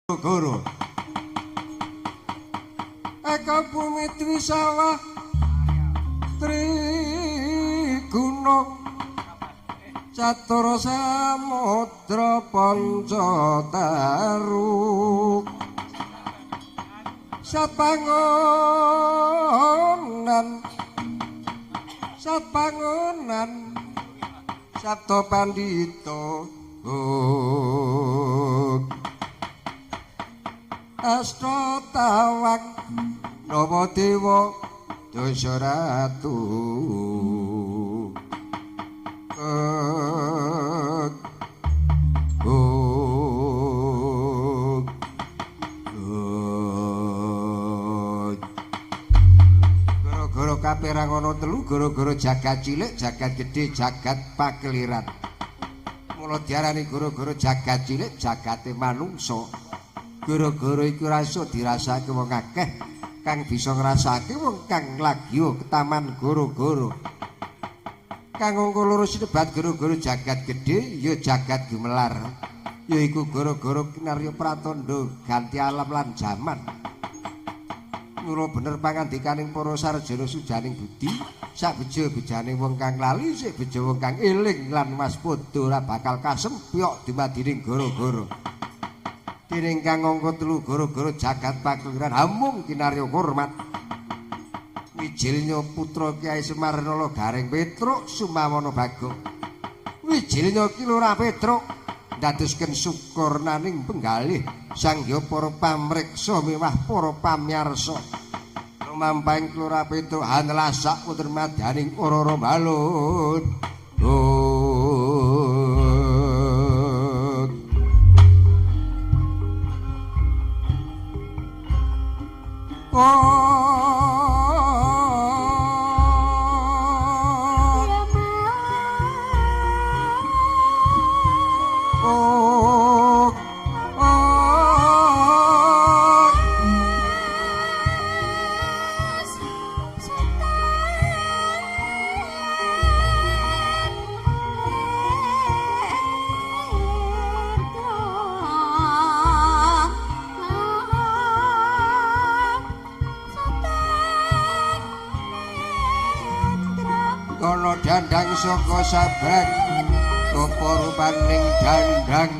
Guru Eka bumi trisawah Triguna Catur samudra Pancataru Satpangonan Sabda Pandita Asta tawang Namadewa Dasaratu Gara-gara kapérang ana telu gara-gara jagat cilik, jagat gedhe, jagat pakeliran. Mula diarani gara-gara jagat cilik, jagate manungsa. Gara-gara iku rasa dirasake wong akeh kang bisa ngrasake wong kang lagi ketaman gara-gara. Kang angka loro sinebat gara-gara jagat gedhe ya jagat gumelar. Yaiku gara-gara kinarya pratandha ganti alam lan jaman. Mula bener pangandikaning para sarjana sujaning budi, sak beja-bejane wong kang lali sik beja wong kang eling lan waspada ora bakal kasempyok dumadining gara-gara. Dening kang angka 3 gara-gara jagat pakeliran hamung kinarya hormat. Wijilnya putra Kyai Semar Nala Garing Petruk Sumawana Bagong. Wijilnya Ki Lurah Petruk ndadosken sukurnaning penggalih sangya para pamriksa miwah para pamyarsa. Lumampahing Ki Lurah Petruk hanelasak wonten madaning ora-ora balun. Kono dandang saka sabrang apa rupaning dandang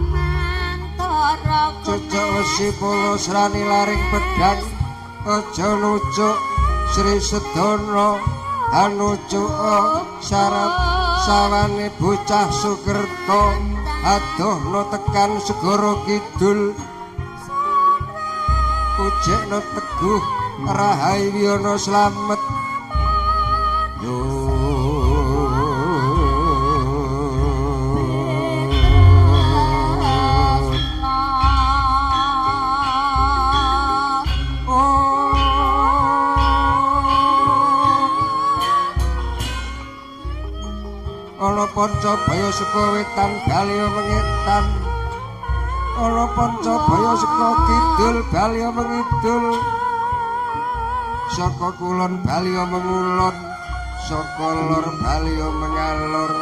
mantara cocok wesi polos rani laring pedang aja nucuk Sri Sedana anucuk syarat sawane bocah Sukerta adohna tekan segara kidul ujekna teguh rahayu wiyana slamet. Ana Pancabaya saka wetan Balya mengitan. Ana Pancabaya saka kidul Balya mengidul. Saka kulon Balya mengulon. Saka lor Balya mengalor.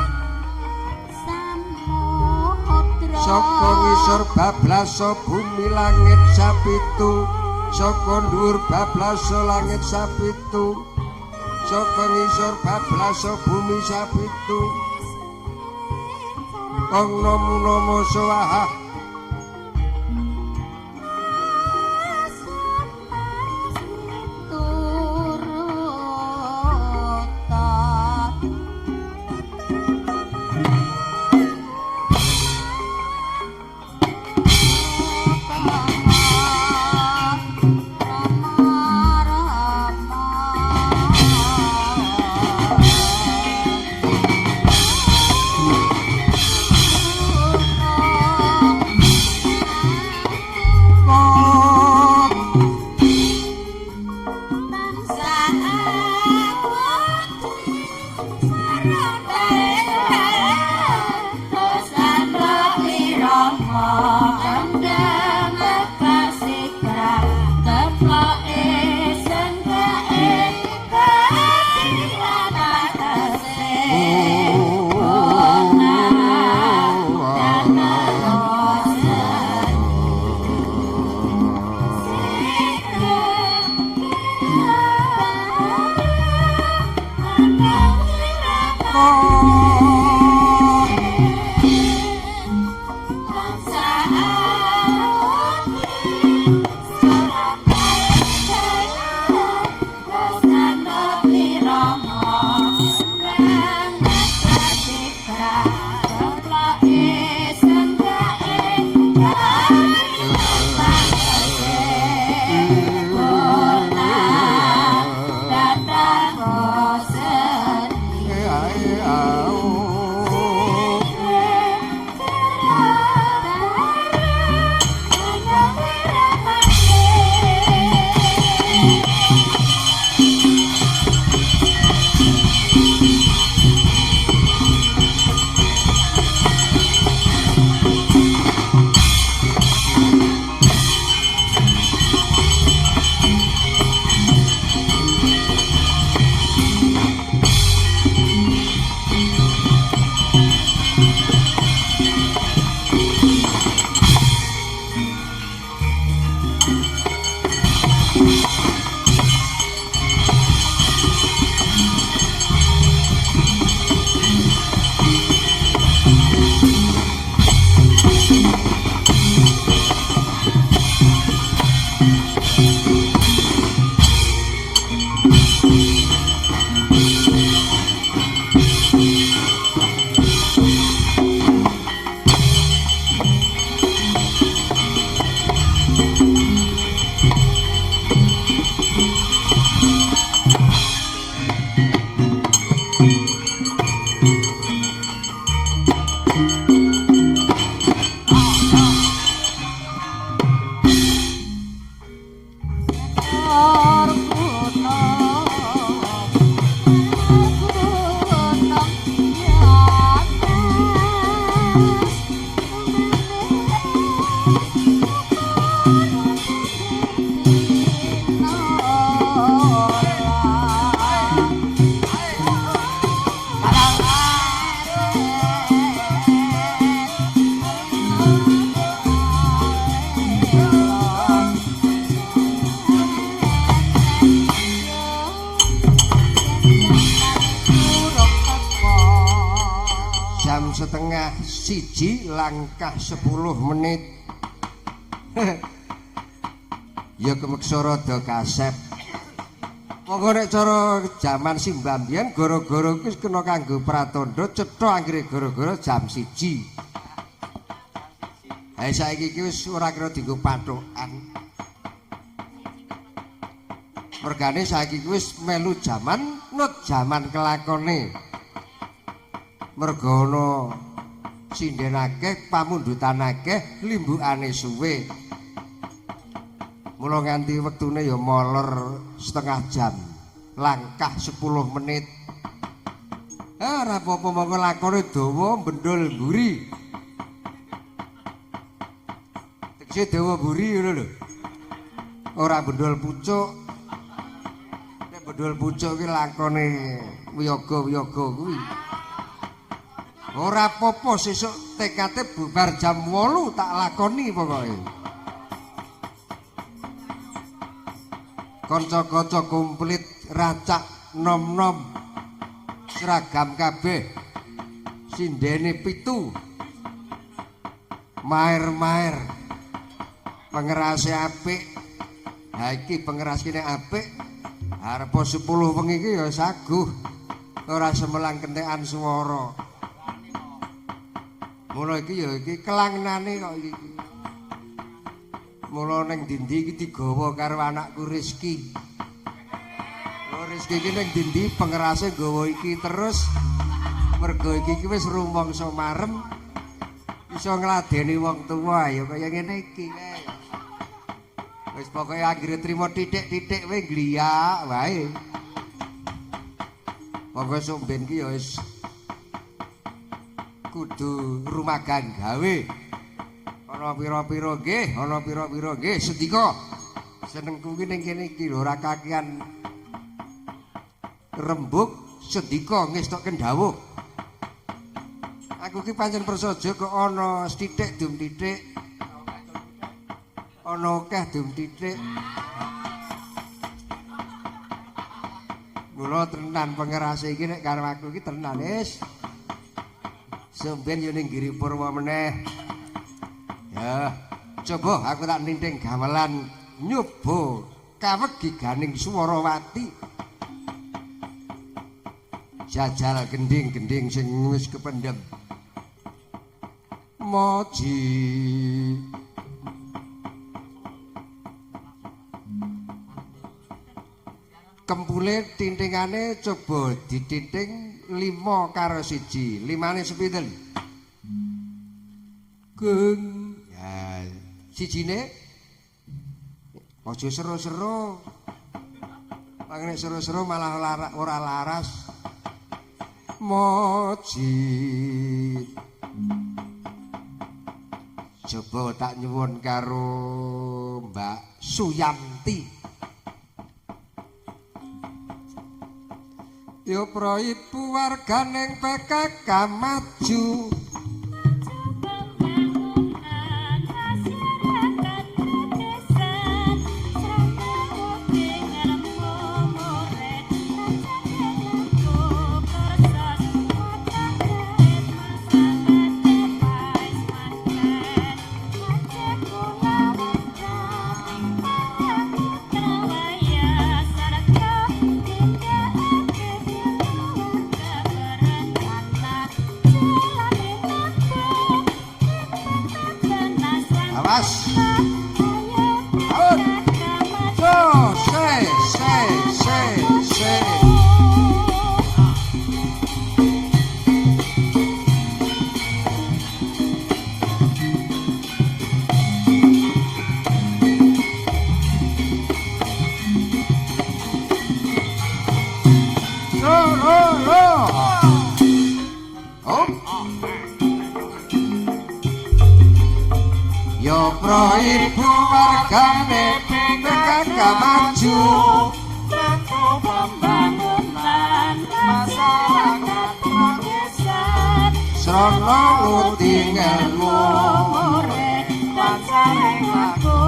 Saka ngisor bablasa bumi langit sapitu. Saka dhuwur bablasa langit sapitu. Saka ngisor bablasa bumi sapitu. Kang namo swaha Siji langkah 10 menit. Ya kemeksara do kasep. Monggo nek cara jaman simbah mbiyen gara-gara wis kena kanggo pratandha cetha anggere gara-gara jam 1. Ha saiki iki wis ora kira dienggo pathokan. Mergane saiki wis melu jaman nut jaman kelakone. Merga ana sinden akeh, pamundutan akeh, limbukane suwe. Mula nganti wektune ya molor setengah jam, langkah 10 menit. Ora apa-apa mongko lakone dawa bendol mburi. Tekse dawa mburi ngono lho. Ora bendol pucuk. Nek bendol pucuk ki lakone wiyaga-wiyaga kuwi. Ora apa-apa sesuk tekate bubar jam 8 tak lakoni pokoke. Kanca-kanca komplit racak nom-nom seragam kabeh. Sindene 7. Maer-maer. Pengerase apik. Ha iki pengeras kene apik. Arep 10 wengi iki ya saguh. Ora semelang kentekan swara. Mula iki ya iki kelangenane kok iki. Mula ning dindi iki digawa karo anakku Rizky. Oh Rizky iki ning dindi pengerase gawa iki terus mergo iki wis rumangsa marem iso ngladeni wong tuwa ya kaya ngene iki wae. Wis pokoke anggere trimo titik-titik wae gliyak wae. Pokoke somben ki ya wis kudu rumagan gawe. Ana pira-pira nggih, ana pira-pira nggih sedika. Senengku ki ning kene iki lho ora kakean rembug sedika ngestokken dawuh. Aku ki pancen prasaja kok ana sithik dum titik. Ana akeh dum titik. Mula tenan pengerase iki nek karo aku iki tenan wis. Sampeyan yo ning Giri Purwa meneh. Ya, coba aku tak ninting gamelan nyoba kawegi ganing Swarawati. Jajal gending-gending sing wis kependhem. Moji kempule tintingane coba dititing 5 karo 1. 5-ne sepinten? Geng. Ya, sijine aja seru-seru. Pangene seru-seru malah ora laras. Moji. Coba tak nyuwun karo Mbak Suyanti. Yo pro ibu warganing PKK maju. ibu wargane tekan maju Mampu pembangunan masyarakat progresif srana uti ngelmu murid pancaring aku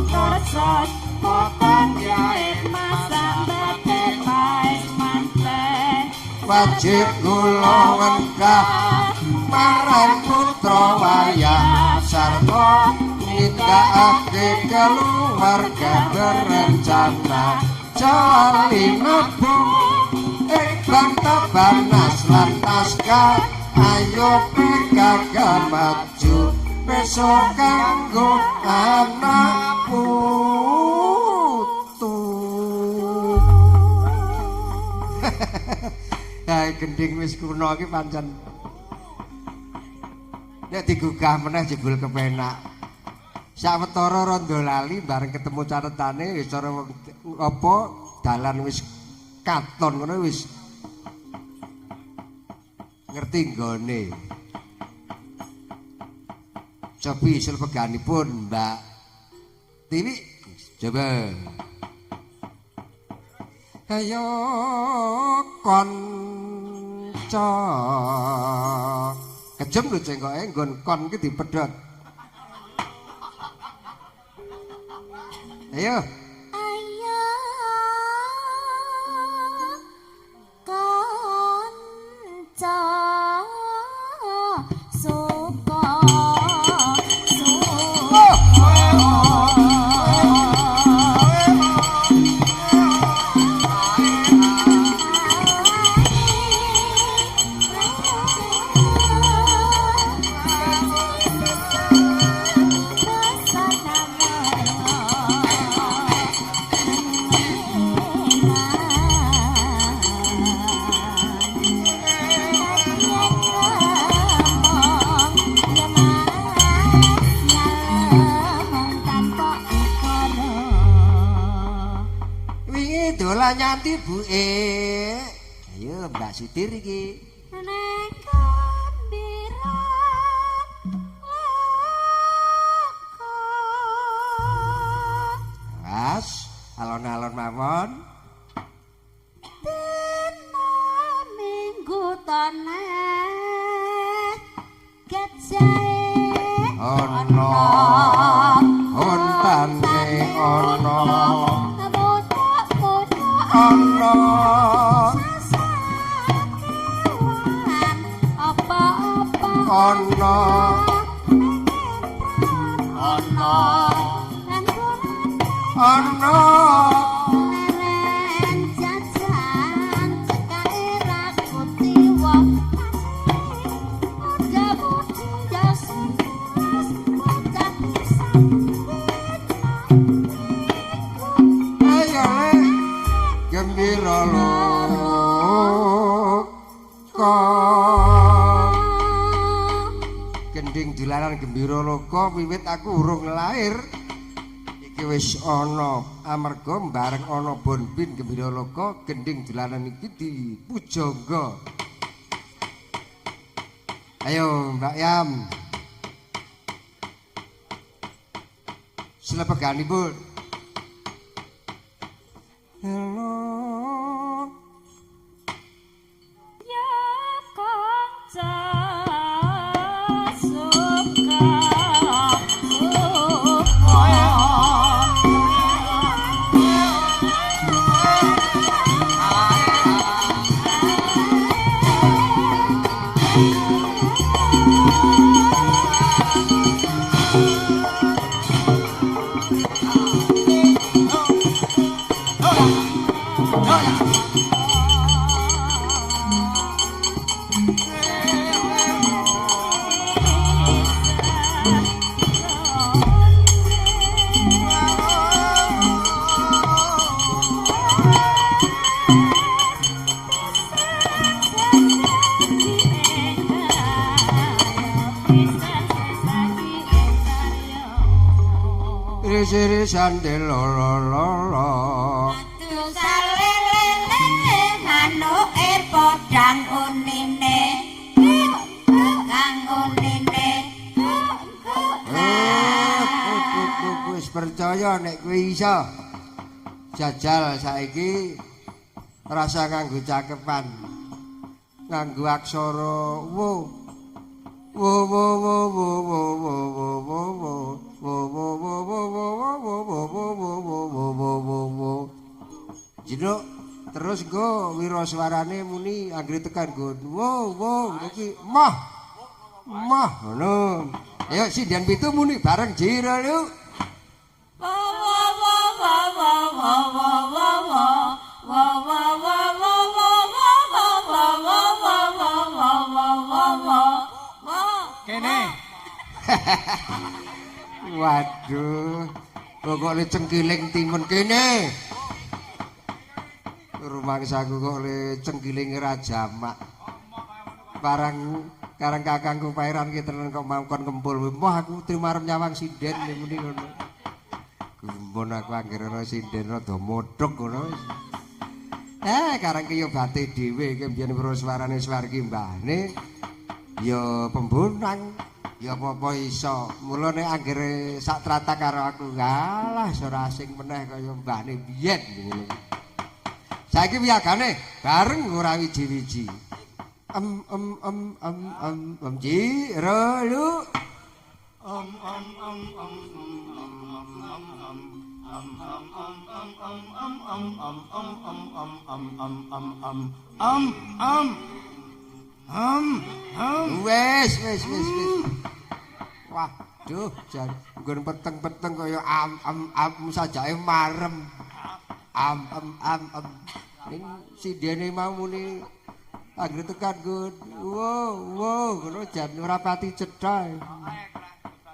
kersos potong jahit masang batik baik mantek wajib kula wengkah marang putra wayah sarta nindakake keluarga berencana jali nabung Bantabanas lan Taska ayo PKK maju besok kanggo anak putu. Hai gending wis kuno iki pancen nek digugah meneh jebul kepenak. Sawetara rondo lali bareng ketemu catetane wis cara apa dalan wis katon ngono wis ngerti nggone. Cobi isul peganipun Mbak Tiwi coba. Ayo kanca kejem lho cengkoke nggon kon iki dipedhot. Ayo nyanti buke. Ayo Mbak Sitir iki. Nek gembira Mas, alon-alon mawon. Dina minggu taneh gejae ono ontane ono ono apa-apa ono ono ono leren jajan cekae rakuti wong udah jas udah pisan ayo le gembira loka gending dilaran gembira loka wiwit aku urung lair iki wis ana amarga bareng ana bonbin gembira loka gending dilaran iki dipujangga. Ayo Mbak Yam selepeganipun. Hello ya kanca suka Siri-siri lolo salele manuke podang unine kang unine wis percaya nek kowe iso jajal saiki rasa nganggo cakepan nganggo aksara wo wo wo wo wo wo wo wo wo wo wo wo wo wo wo Jino terus go wiro suarane muni anggere tekan go wo wo iki mah ngono ayo sindian pitu muni bareng jiro yuk kene waduh pokoknya cengkiling timun kene rumangsaku kok le cengkiling rajamak barang karang kakangku pairan ki tenan kok mangkon kempul wah aku trimarep nyawang sinden muni ngono gumbon aku anggere ana sinden rada modhok ngono karang ki yo bate dhewe ki mbiyen weruh suarane swargi mbahne ya pembunang ya apa iso mula nek anggere sak trata karo aku ngalah ora asing meneh kaya mbahne biyen ngono saiki wiyagane bareng ora wiji-wiji ji rolu wes waduh jan nggon peteng-peteng kaya sajake marem ning sindene mau muni anggere tekan good wow ngono jan ora pati cetha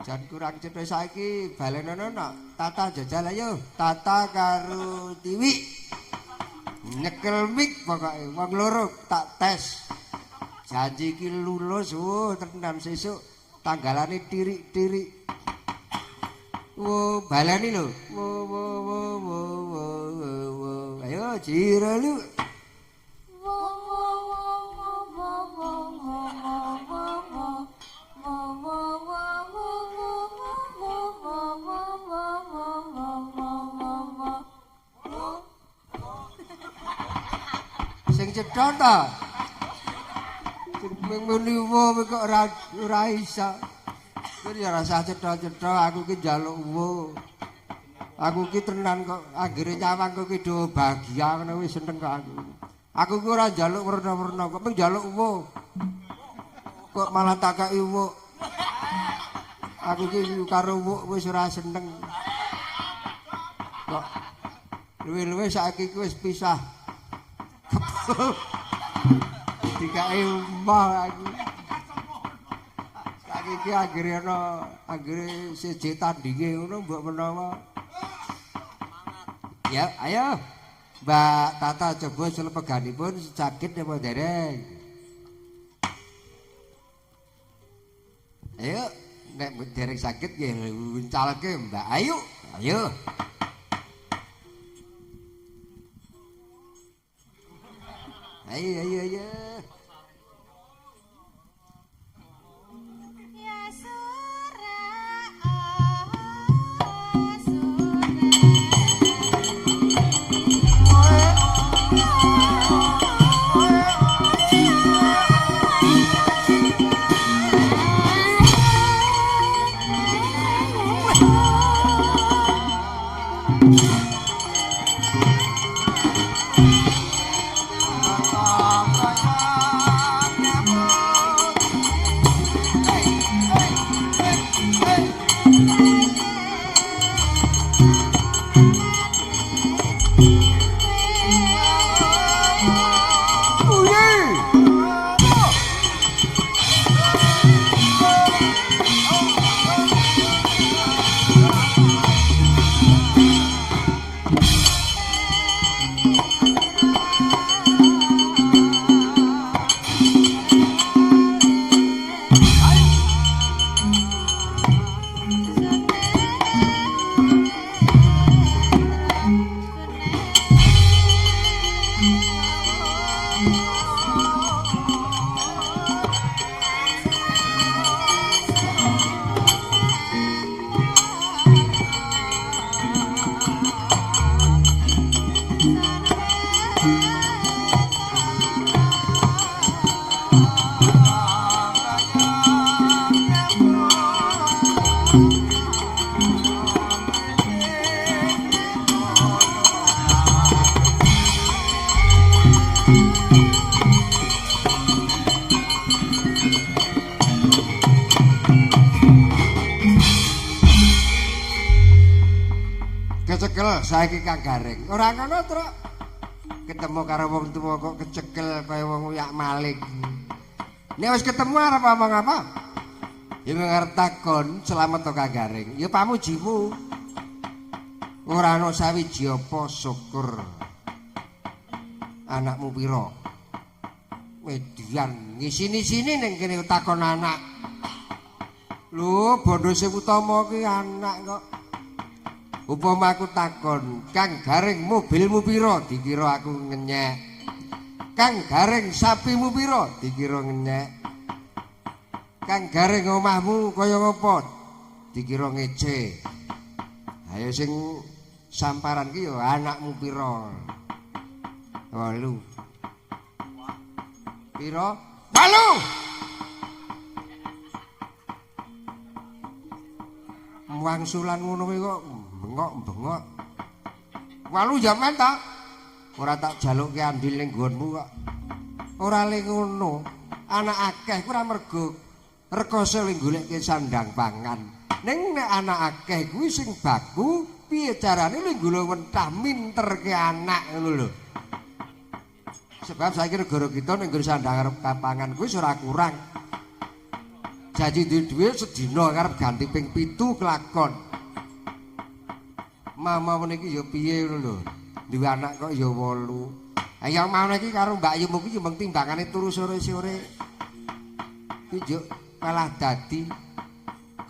jan kurang cetha saiki balenono tata jajal ayo tata karo Tiwi nyekel mik pokoke wong loro tak tes janji iki lulus tenan sesuk tanggalane tirik-tirik baleni lho ayo jiro lu sing cetha ta muni wo kok ora iso kuwi ya rasa cetha-cetha aku ki njaluk wo aku ki tenan kok anggere nyawang kok ki do bahagia ngono wis seneng kok aku ki ora njaluk werna-werna kok mung njaluk wo kok malah takaki wo aku ki karo wo wis ora seneng kok luwe-luwe saiki ki wis pisah dikai omah aku saiki anggere ana anggere siji tandinge ngono mbok menawa ya ayo Mbak Tata coba selepeganipun sakit apa dereng ayo nek dereng sakit nggih uncalke Mbak ayo ayo kecekel saiki Kang Gareng. Ora ngono, Truk. Ketemu karo wong tuwa kok kecekel kaya wong uyak maling. Nek wis ketemu arep ngomong apa? Ya ngarep takon selamat to Kang Gareng. Ya pamujimu. Ora ana sawiji apa syukur. Anakmu pira? Median ngisini-sini ning kene takon anak. Lho, bondo sing utama ki anak kok. Upama aku takon, Kang Gareng mobilmu pira? Dikira aku ngenyek. Kang Gareng sapimu pira? Dikira ngenyek. Kang Gareng omahmu kaya ngopo? Dikira ngece. Ayo sing samparan ki yo anakmu pira? 8. Pira? 8. Wangsulan ngono kuwi kok bengok-bengok. 8 jaman ta? Ora tak jalukke andil ning nggonmu kok. Ora le ngono. Anak akeh ku ora mergo rekoso ning goleke sandang pangan. Ning nek anak akeh kuwi sing baku, piye carane ning gula wentah minterke anak ngono lho. Sebab saiki negara kita ning sandang arep kapangan kuwi ora kurang. Janji duwe sedina arep ganti ping 7 kelakon. Mama meniki ya piye ngono lho. Duwe anak kok ya 8. Ayo mau iki karo Mbak Yumu iki mung timbangane turu sore-sore. Ki yo malah dadi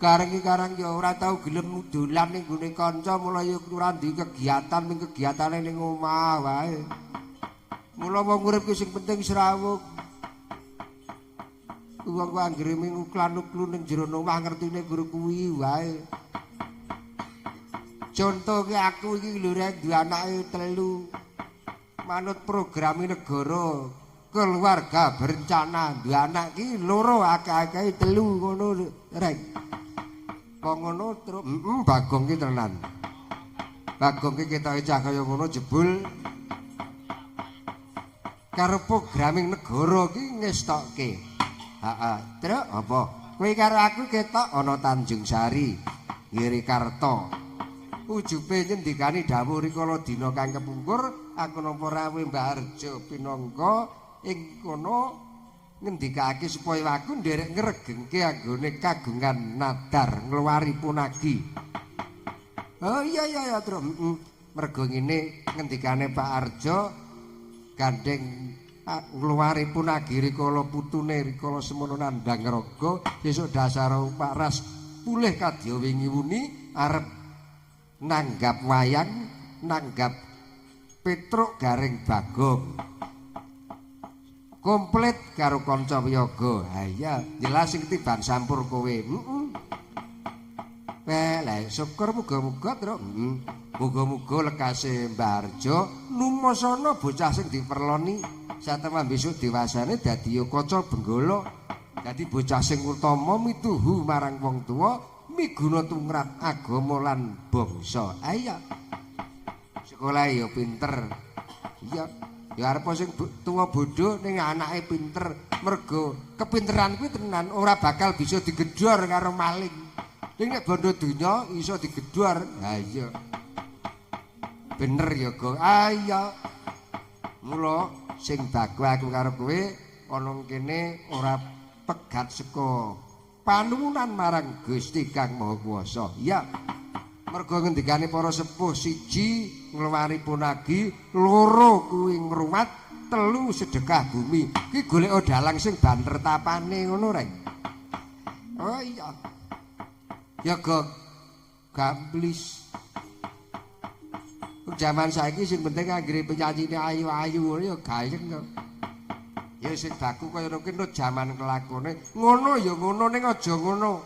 karang ya ora tau gelem dolan ning gone kanca mulai ora duwe kegiatan ning kegiatane ning omah wae. Mula wong urip ki sing penting serawuk. Wong ku anggere nguklan-uklu ning jero omah ngertine guru kuwi wae. Contoh ki aku iki lho rek duwe anake 3. Manut program negara keluarga berencana duwe anak ki 2 akeh-akehe 3 ngono rek. Kok ngono terus Bagong ki tenan. Bagong ki ketoke cah kaya ngono jebul karo programing negara ki ngestokke. Heeh, terus apa? Kowe karo aku ketok ana Tanjung Sari, Ngirikarta. Ujube nyendikani dawuh rikala dina kang kepungkur, aku nampa rawuh Mbah Arjo pinangka ing kono ngendikake supaya aku nderek ngregengke anggone kagungan nadar ngluwari punagi. Oh iya terus mergo ngene ngendikane Pak Arjo gandeng ngluwari punagi rikala putune rikala semono nandang raga sesuk dasar Pak Ras pulih kadya wingi wuni arep nanggap wayang nanggap Petruk Gareng Bagong komplit karo kanca wiyaga. Ha iya jelas sing tiban sampur kowe. Lah syukur muga-muga terus muga-muga lekase Mbah Arjo numasana bocah sing diperloni satemah besok dewasane dadi kaca benggala. Dadi bocah sing utama mituhu marang wong tuwa miguna tumrap agama lan bangsa. Ayo. Sekolah ya pinter. Iya. Ya arep sing tuwa bodho ning anake pinter. Mergo kepinteran kuwi tenan ora bakal bisa digedhor karo maling. Ning nek bondo donya iso digedhor. Ha iya. Bener ya, Go. Ayo. Mula sing baku aku karo kowe ana kene ora pegat saka panuwunan marang Gusti Kang Maha Kuwasa. Ya. Mergo ngendikane para sepuh 1 ngluwari punagi, 2 kuwi ngrumat, 3 sedekah bumi. Ki golek dalang sing banter tapane ngono rek. Oh iya. Ya Go gamblis. Jaman saiki sing penting anggere penyanyine ayu-ayu ya gayeng kok. Ya sing baku kaya ngono ki jaman kelakone. Ngono ya ngono ning aja ngono.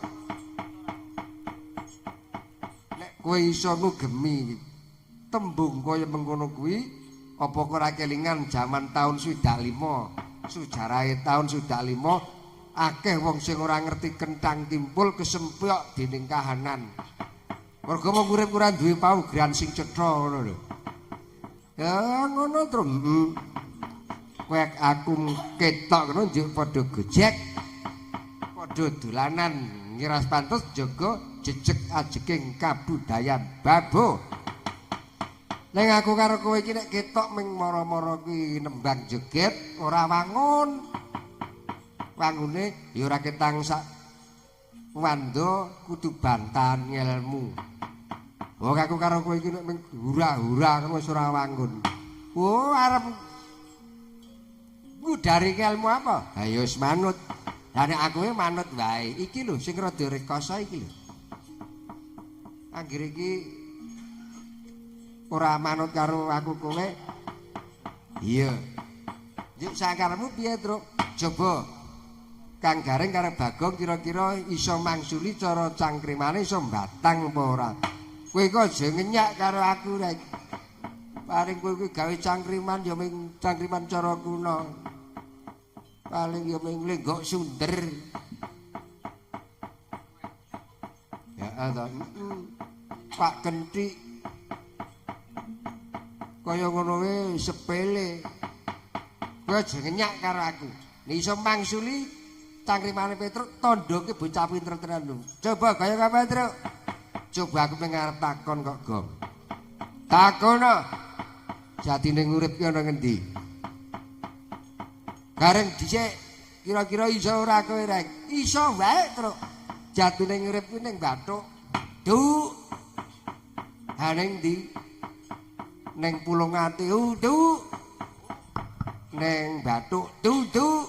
Nek kowe iso ngugemi tembung kaya mengkono kuwi, apa kok ora kelingan jaman taun 65, sujarahe taun 65 akeh wong sing ora ngerti kenthang timpul kesempyok dening kahanan. Mergo wong urip ora duwe paugeran sing cetha ngono lho. Ya ngono terus kowe aku ketok ngono njuk padha gojek. Padha dolanan ngiras pantes jaga jejeg ajeking kabudayan babo. Ning aku karo kowe iki nek ketok ming mara-mara kuwi nembang joget ora wangun. Wangune ya ora ketang sak wando kudu bantan ngelmu. Wong aku karo kowe iki nek ming hura-hura wis ora wangun. Oh arep ngudari ngelmu apa? Ha ya wis manut. Lah nek aku manut wae. Iki lho sing rada rekoso iki lho. Anggere iki ora manut karo aku kowe. Iya. Juk sakarepmu piye, Truk? Coba Kang Gareng karo Bagong kira-kira iso mangsuli cara cangkrimane iso batang apa ora. Kowe kok aja ngenyak karo aku rek. Paling kowe kuwi gawe cangkriman ya ming cangkriman cara kuno. Paling ya ming lenggok sunder. Ya ada. Pak Kentik kaya ngono wae sepele. Kowe aja ngenyak karo aku. Nek iso mangsuli cangkrimane Petruk tandha bocah pinter tenan lho. Coba kaya apa, Petruk? Coba aku pengen arep takon kok, Gom. Takono. Jatine urip ki ana ngendi? Gareng dhisik kira-kira iso ora kowe rek? Iso wae, Truk. Jatine urip ki ning Bathuk. Duk. Ha ning ndi? Ning Pulungati, Duk. Ning Bathuk, Duk.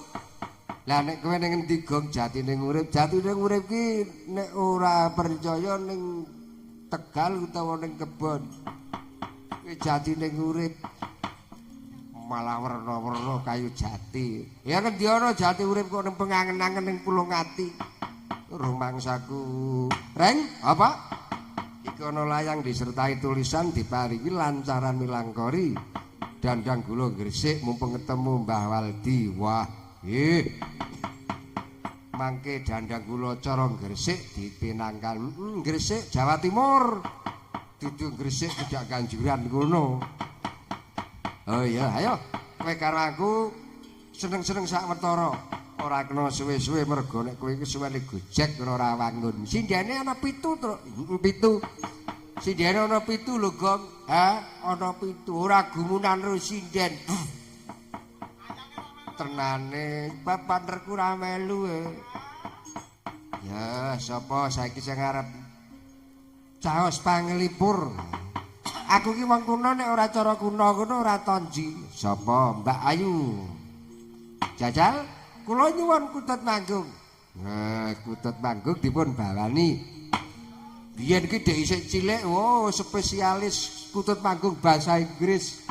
Lah nek kowe ning endi Gong jatine urip? Jatine urip ki nek ora percaya ning Tegal utawa ning kebon. Kuwi jatine urip malah werna-werna kayu jati. Ya endi ana jati urip kok ning pengangen-angen ning Pulungati. Rumangsaku. Reng, apa? Iki ana layang disertai tulisan diparingi lancaran milangkori. Dandang gula Gresik mumpung ketemu Mbah Waldi. Wah, mangke dandang kula cara Gresik dipinangkan Gresik Jawa Timur. Dudu Gresik tidak Kanjuran ngono. Oh iya, ayo kowe karo aku seneng-seneng sak wetara. Ora kena suwe-suwe mergo nek kowe iki suwene gojek ora wangun. Sindene ana 7, Truk. 7. Sindene ana 7 lho, Gong. Ha, ana 7. Ora gumunan ro sinden. Tenane papanderku ra melu ya sapa saiki sing arep caos panglipur. Aku ki wong kuno nek ora cara kuno ngono ora tonji. Sapa Mbak Ayu? Jajal kula nyuwun kutut manggung. Nah, kutut manggung dipun bawani. Biyen ki dhek isih cilik, spesialis kutut manggung bahasa Inggris.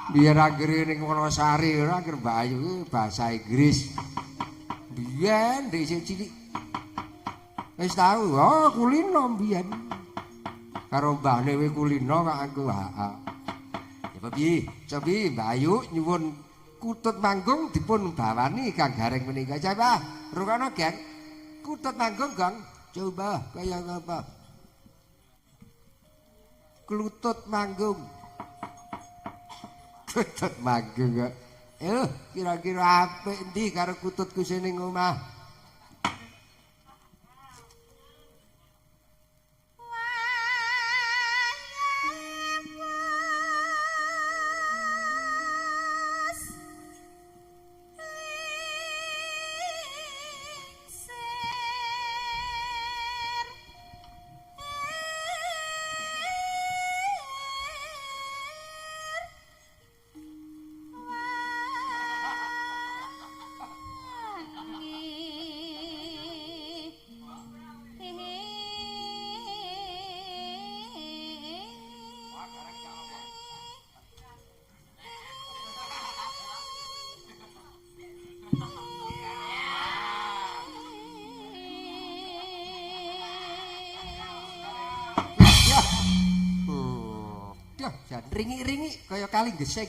Biar anggere ning Wonosari ora anggere Mbak Ayu bahasa Inggris. Biyen dhek isih cilik. Wis tau, kulino biyen. Karo mbahne we kulino kok aku ha. Ya piye? Cobi Mbak Ayu nyuwun kutut manggung dipun bawani Kang Gareng menika. Coba rungono, Geng. Kutut manggung, Gong. Coba kaya apa? Klutut manggung. Kutut manggung kok. Kira-kira apik endi karo kututku sing ning omah? Jan ringi-ringi kaya kali gesing.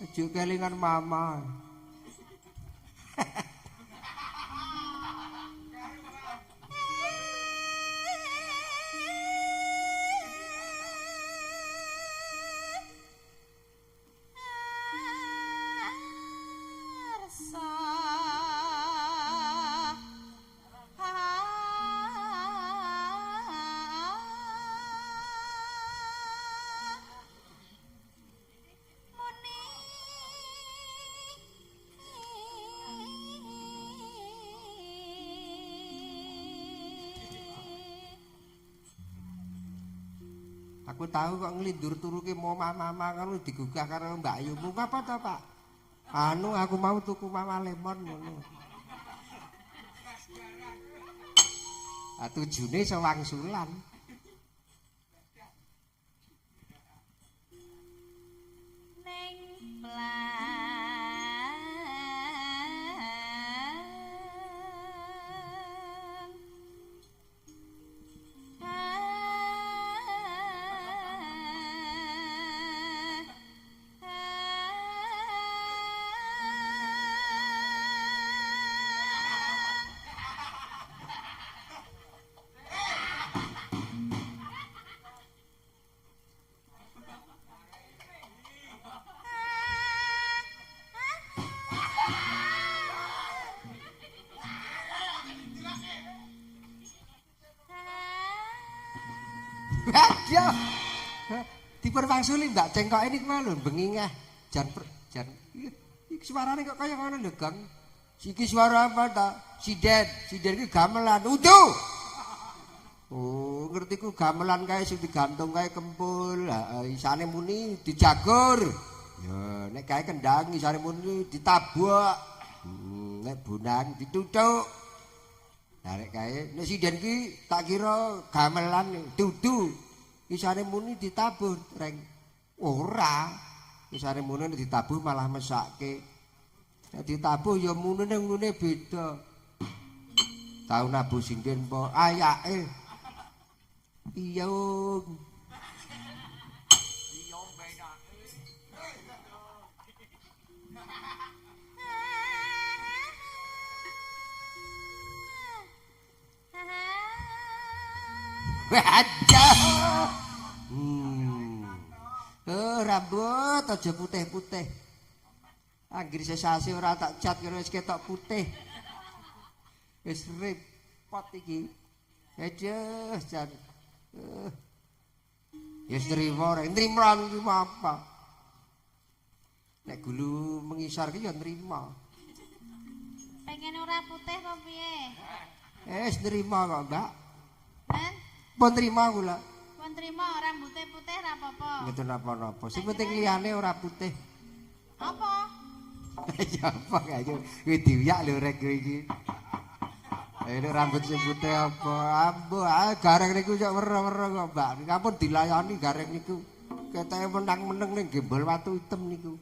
Aja kelingan mama. Aku tahu kok nglindur turuke mau mama karo digugah karo Mbak Yumu. Apa to, Pak? Anu aku mau tuku mama lemon ngono. Tujune iso wangsulan. ning Ya. Diperwangsuli Mbak Cengkok ini kuwi lho bengingeh. Jan iki suarane kok kaya ngono lho, Gang. Iki suara apa ta? Sinden iki gamelan. Udu. Oh, ngerti ku gamelan kae sing digantung kae kempul. Isane muni dijagur. Ya, nek kae kendang isane muni ditabuk. Nek bonang dituthuk. Lah nek kae nek sinden ki tak kira gamelan dudu. Isane muni ditabuh, Reng. Ora. Isane muni ditabuh malah mesake. Nek ditabuh ya munune beda. Tau nabuh sinden po ayake. Iya. Aja. Rambut aja putih-putih. Anggir sesasi ora tak cat karo wis ketok putih. Wis repot iki. Aduh, jan. Wis nrimo iki apa? Nek gulu mengisor ki ya nrimo. pengen ora putih apa piye? Wis nrimo kok, Mbak. Kan? Pun nrimo kula. Pun trimo rambute putih ra apa-apa. Ngetun napa-napa. Sing penting liyane ora putih. Apa? Ya apa kaya kowe diuyak lho rek kowe iki. Ini rambut sing putih apa? Ambo, gareng niku cok wero-wero kok, Mbak. Kampun dilayani gareng niku. Keteke menang-meneng ning gembol watu hitam niku.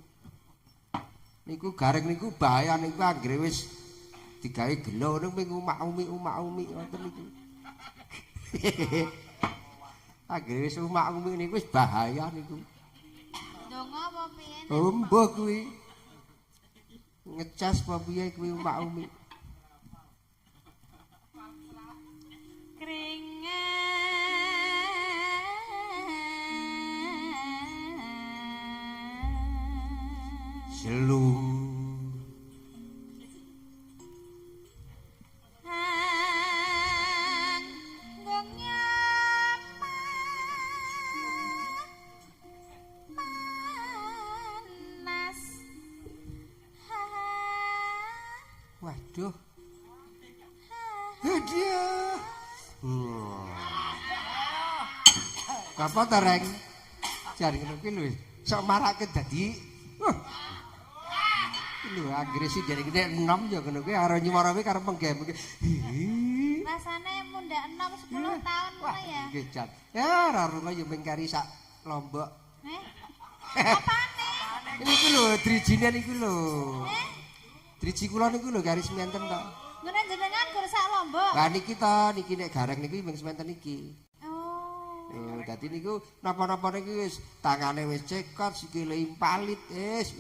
Niku gareng niku bahaya niku anggere wis digawe gelo ning umak-umi ngoten niku. Anggere wis umak-umi niku wis bahaya niku. Donga apa piye? Mbuh kuwi. Ngecas apa piye kuwi umak-umi. Selu waduh. Aduh. Apa ta, Reng? Jare ngono kuwi lho. Sok marake dadi. Lho, anggere sih jare gede 6 ya ngono kuwi karo nyuwarawe karo penggem. Rasane mundak 6 10 tahun ngono ya. Nggih, Jan. Ya, ora rungo ya mung kari sak lombok. Apane? Niku lho, drijine niku lho. Driji kula niku lho garis sementen to. Ngene jenengan gur sak lombok. Lah niki to, niki nek gareng niku mung sementen iki. Oh. Dadi niku napa-napa niki wis tangane wis cekot, sikile impalit, wis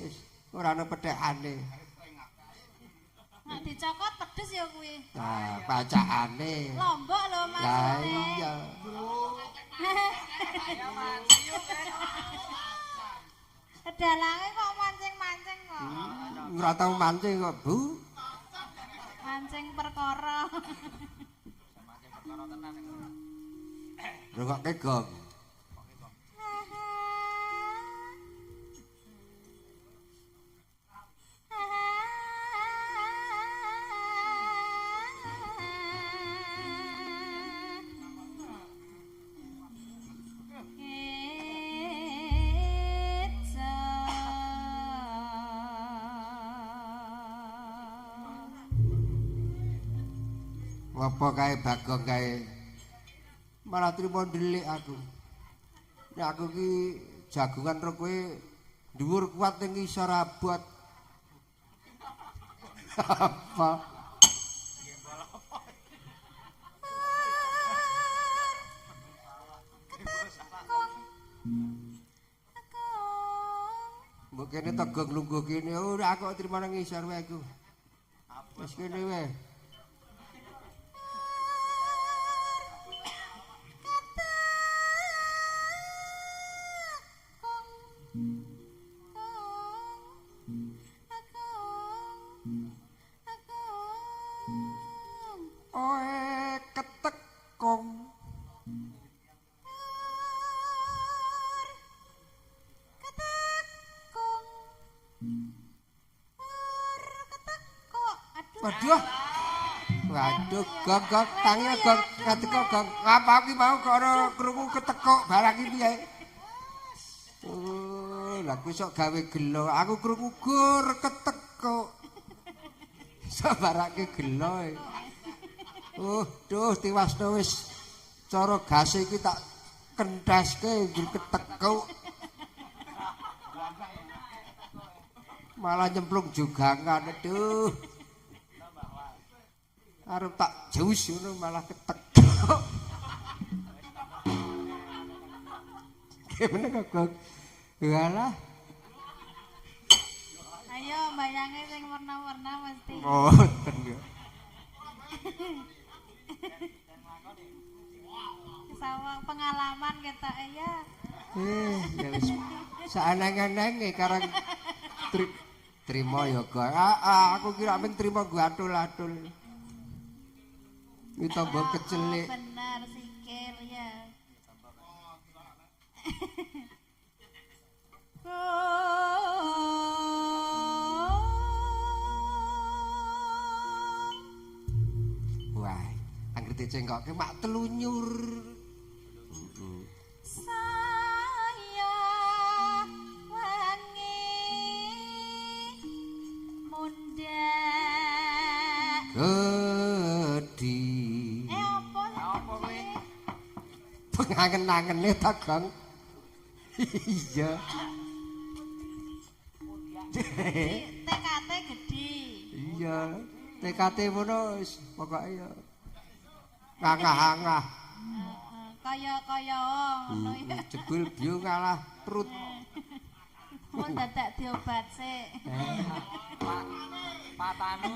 ora ana pethekane. Nek dicokot pedes ya kuwi. Nah, pacakane. Lombok lho Mas. Lah iya. Dalange kok mancing-mancing kok. Ora tau mancing kok, Bu. Mancing perkara. Rungokke gong. Apa kae Bagong kae? Malah trimo ndelik aku. Nek aku ki jagongan karo kowe dhuwur kuat ning ngisor abot. Apa? Mbok kene tegong lungguh kene ora aku trimo nang ngisor wae aku. Wis kene wae. Oe ketekong. Waduh. Waduh, gong tangi gong keteko gong. Apa iki mau kok ora krungu ketekok barang iki piye? Oh, lah kuwi sok gawe gelo. Aku krungu gur ketekok. Sabarake gelo. Duh, tiwasno wis cara gase iki tak kentheske gur ketekok. Malah nyemplung jugangan, aduh. Arep tak jus ngono malah ketekok. Gimana kok? Walah. Ayo bayange sing warna-warna mesti. Mboten ya. Sawang pengalaman ketok ya. Ya wis saaneng-anenge karang trimo ya, Gong. Aku kira men trimo nggo atul-atul. Iki tambah kecelik. Bener sikil ya. Wah, anggere dicengkokke mak telunyur. Saya wangi munda. Gedhi. Apa? Apa kowe? Pengangen-angene ta, Gong? Iya. TKT gede. Iya, TKT ngono wis pokoke ya. Ngangah-angah. Kaya-kaya ngono ya. Jebul bio ngalah perut. Mun dadak diobat sik. Patanu.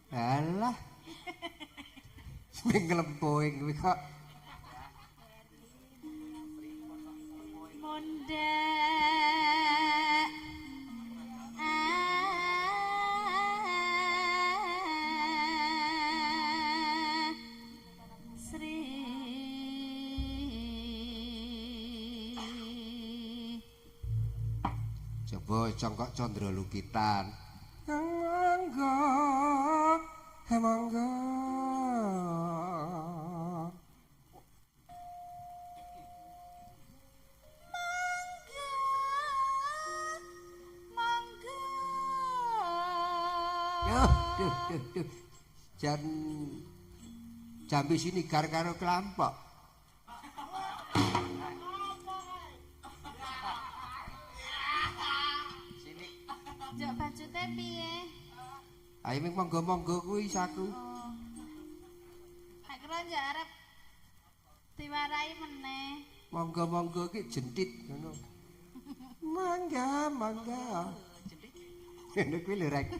Alah. Sing nglempoing kuwi kok. Munda. Sri. Coba congkok Candra Lukitan. Mangga, mangga. Duh. Jan jambe sini gar karo kelampok. Jok bajute piye? Ayo ming monggo-monggo kuwi saku. Oh. Nek kira njak arep diwarai meneh. Monggo-monggo ki jentit ngono. Mangga. Ngene kuwi lho rek.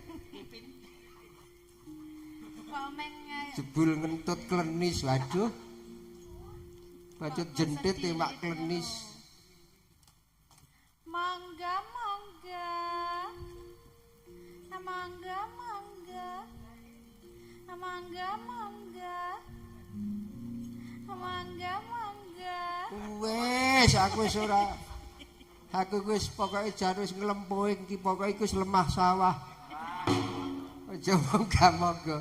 Kok meng Jebul ngentut klenis, waduh. Bacut jentit tembak klenis. mangga. Wes aku wis ora. Aku wis pokoke jan wis nglempuing ki pokoke iku wis lemah sawah. Aja monggo.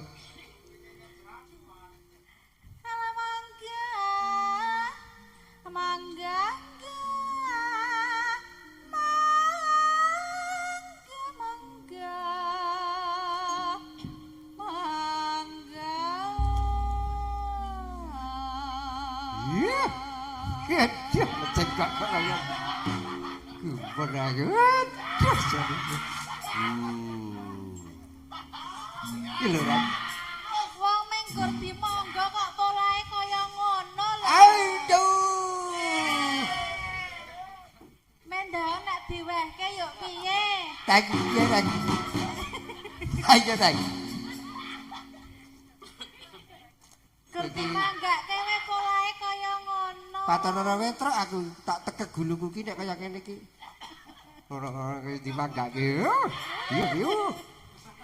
Cek kok kaya gumpur aku. Aduh jane. Iki lho Ran. Wong menggur dimonggo kok polahe kaya ngono lho. Aduh. Mendhae nek diwehke yuk piye? Tak piye Ran. Ayo tak. Gerti manggake we polahe kaya ngono. Patono wetro aku tak tekek guluku ki nek kaya kene iki. Ora dimanggake. Yo.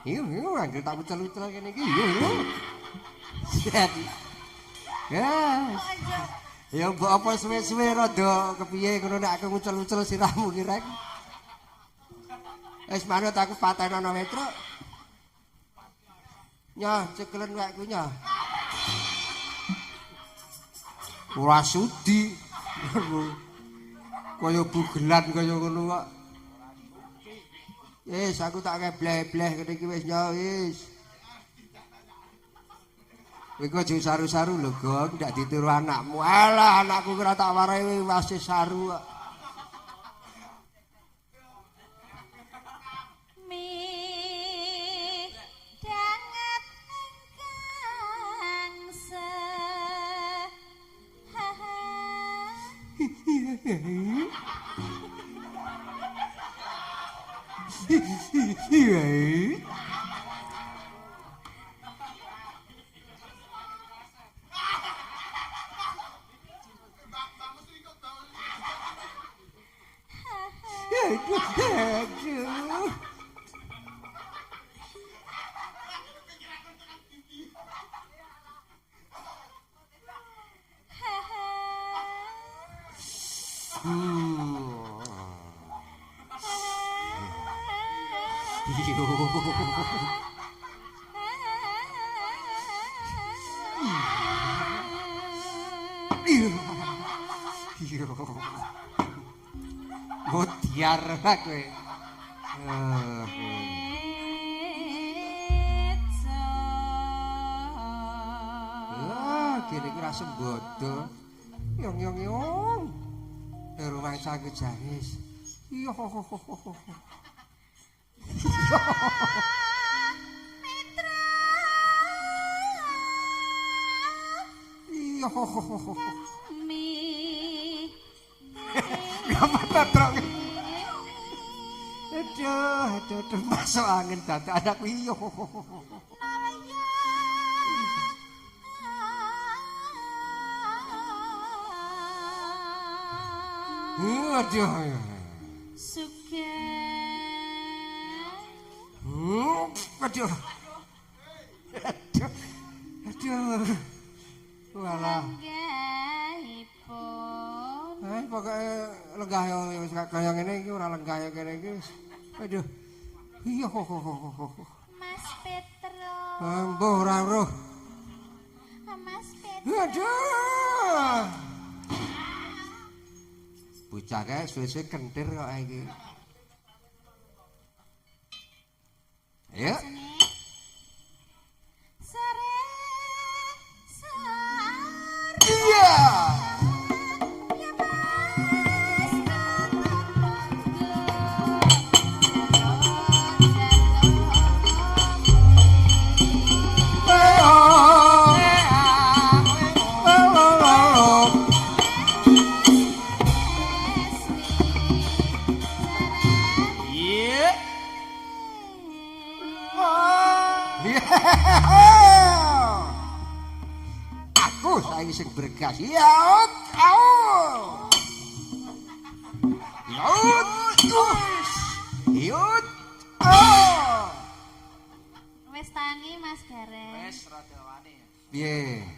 Yo, anggere tak ucel-ucel kene iki. Yo. Jadi. Ya. Ya mbok apa suwe-suwe rada kepiye ngono nek aku ngucel-ucel sirahmu ki rek. Wis manut aku patenono wetro. Nyah, cekelen wekku nyah. Ora sudi. Kaya bugelan kaya ngono kok. Wis aku tak kebleh-bleh kene iki wis nyah wis. Kowe kok aja saru-saru lho, Gong, ndak ditiru anakmu. Alah, anakku kira tak warai wis saru kok. Aduh. Mutiar kowe. Kene iki ra sembodo. Yong. Rumah sakit janis. Yo. Mitra. Yo. Ngapa trok. Aduh, masuk angin dadak anakku yo. Aduh. Suka. Aduh. Walah. Pokoke lenggah yo kaya ngene iki ora lenggah ya kene iki. Aduh. Iya. Mas Petro. Mbuh ora roh. Mas Petro. Aduh. Bocah kae suwe-suwe kentir kok iki. Ayo. Sore. Iya. Aku saiki sing bergas. Yaut. Yaut. Wis tangi Mas Gareng. Wis rada wani. Piye?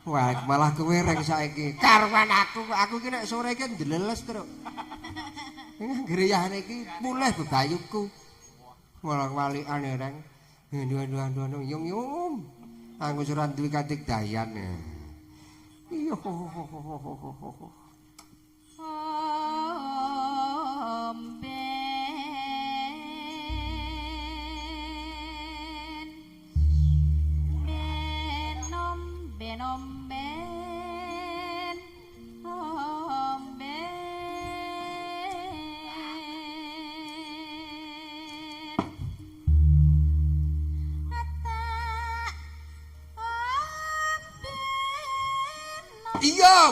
Wah, malah kowe rek saiki. Karwan aku ki nek sore iki ndeleles terus. Greyahane iki mulih bebayuku. Walang-walikan ya, Reng. Aduh, yung. Aku ora duwe katik dayan. Iya. Benom ben. Oh. Iya.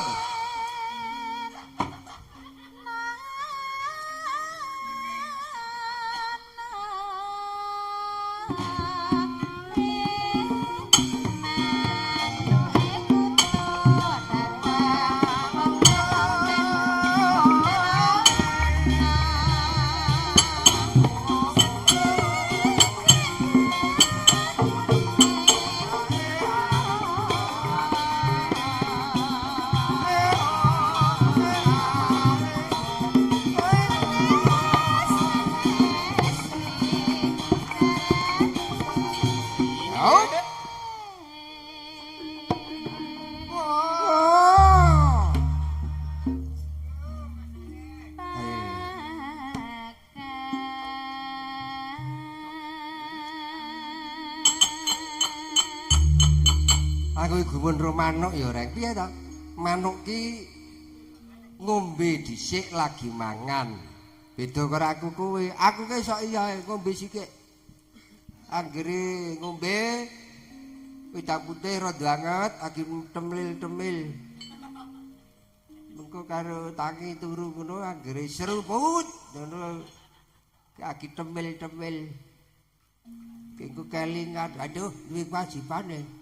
Aku iku gumun manuk ya rek piye ta? Manuk ki ngombe dhisik lagi mangan. Beda karo aku kowe. Aku ki iso iya ngombe sithik. Anggere ngombe wedang putih rada anget, lagi temlil-temil. Mengko karo tangi turu ngono anggere seruput ngono. Lagi temil-temil. Engko kelingan, aduh duwe kewajibane.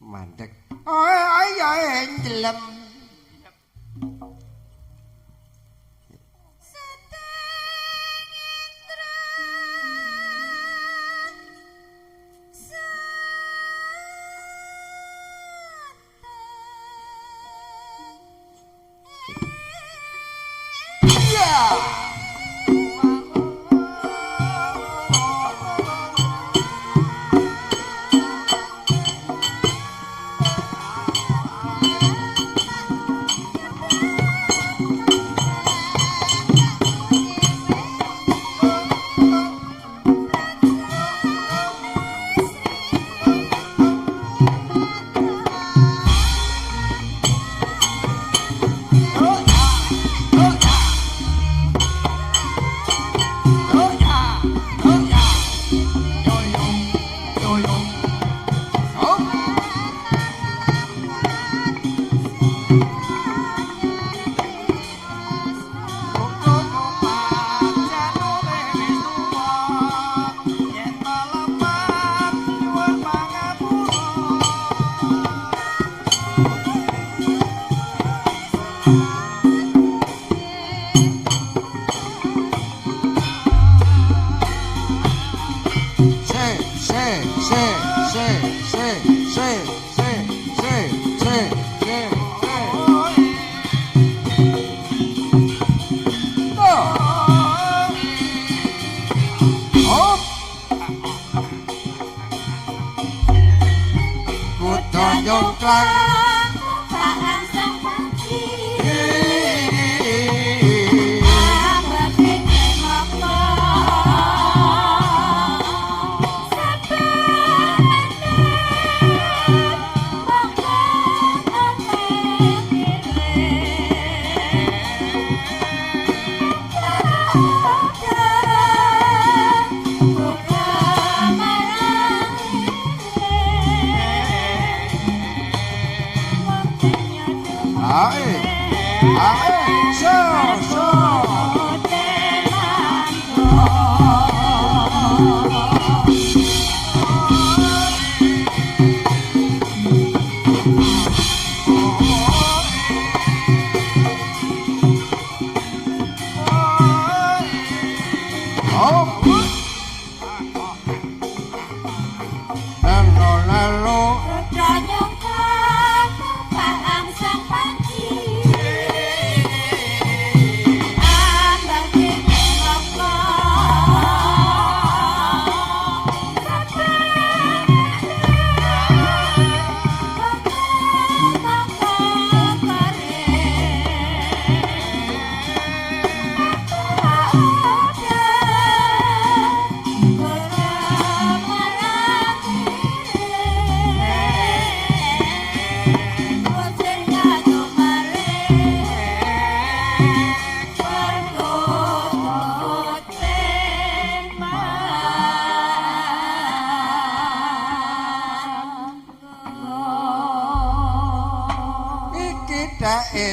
Mandek. Ayo njelem.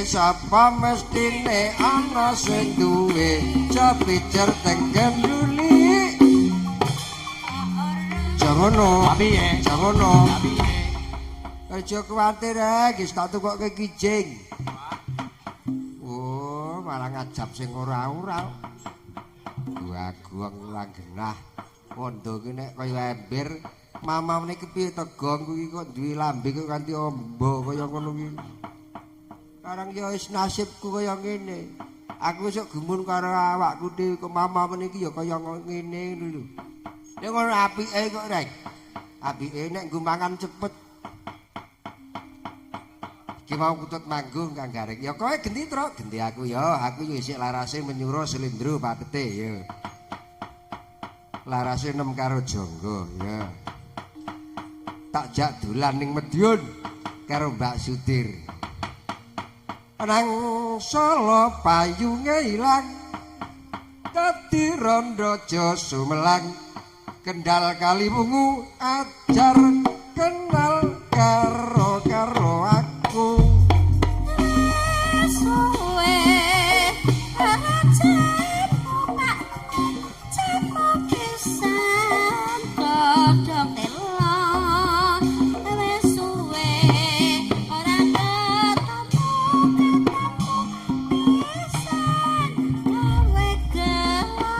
sapa mestine ana sing duwe cepicer teng genduli. Jangono. Piye? Jangono. Piye? Aja kuwatir wis tak tukokke kijing. Oh, malah ngajab sing ora-ora. Guang langgenah. Wondo ki nek kaya ember, mamane kepiye tegong kuwi kok duwe lambe kok kanthi ombo kaya ngono ki. Karang ya wis nasibku kaya ngene. Aku sok gumun karo awakku dhewe kok mamane iki ya kaya ngene lho. Nek ngono apike kok rek. Apike nek nggo mangan cepet. Ki mau kutut manggung Kang Gareng. Ya kowe genti tro, genti aku ya. Aku yo isih larase menyuro slendro patete ya. Larase nem karo jonggo ya. Tak jak dolan ning Madiun karo Mbak Sutir. Nang Solo payunge ilang. Dadi rondo aja sumelang. Kendal Kaliwungu ajar kenal karo aku. Suwe rajamu tak cemo pisan kodhong telo wis suwe ora ketemu pisan gawe gelo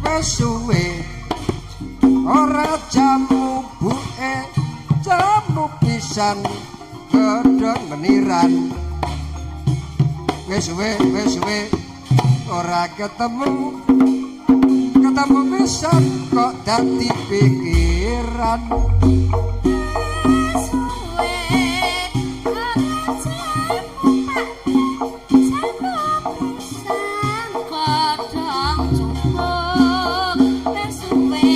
Wis suwe ora jamu buke jamu pisan godhong meniran. Wis suwe ora ketemu pisan kok dadi pikiran. suwe ora jamu tak cemo pisan kodhong cukup wis suwe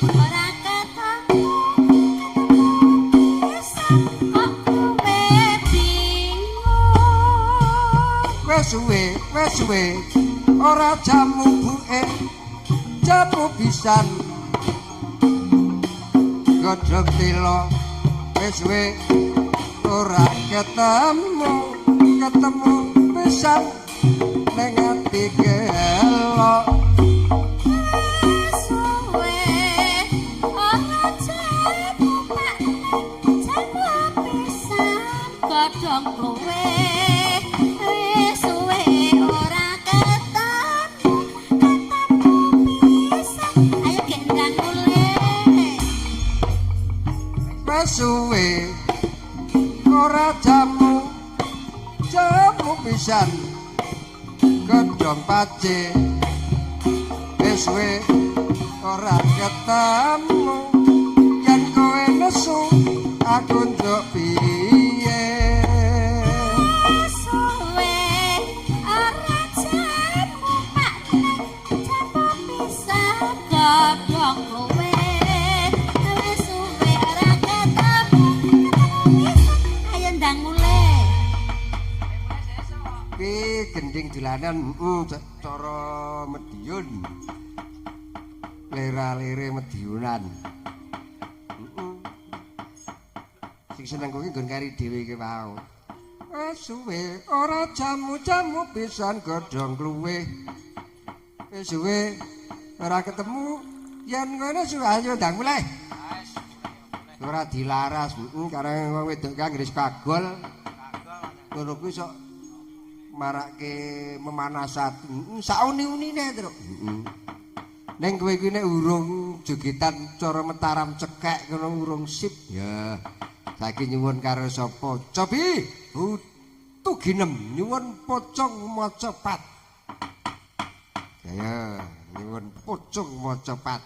ora ketemu pisan kok kowe bingung. Wis suwe ora jamu buke jamu pisan godhong telo. Wis suwe ora ketemu pisan ning ati gelo. Suwe ora jamu tak cemo pisan godhong kowe wis suwe ora ketemu pisan ayo gendang mulih. Wis suwe ora jamu pisan godhong pace. Wis suwe ora ketemu yen kowe nesu aku njuk piye. Suwe ora jamu tak cemo pisan godhong kowe wis suwe ora ketemu pisan ayo ndang mulih. Ki gending dolanan cara Madiun. Lera-lere Madiunan. Sing seneng kuwi nggon kari dhewe iki wae. Suwe ora jamu pisan godhong kluwe. Suwe ora ketemu yen ngono suwe ayo ndang mulih. Ora dilaras karo wong wedok kang ngris kagol. Ngono kuwi sok marake memanasat. Sauni-unine, Truk. Ning kowe kuwi nek urung jogetan cara Mataram cekek ngono urung sip. Ya. Saiki nyuwun karo sapa? Cobi. Tuginem nyuwun pocong maca pat. Ya, nyuwun pocong maca pat.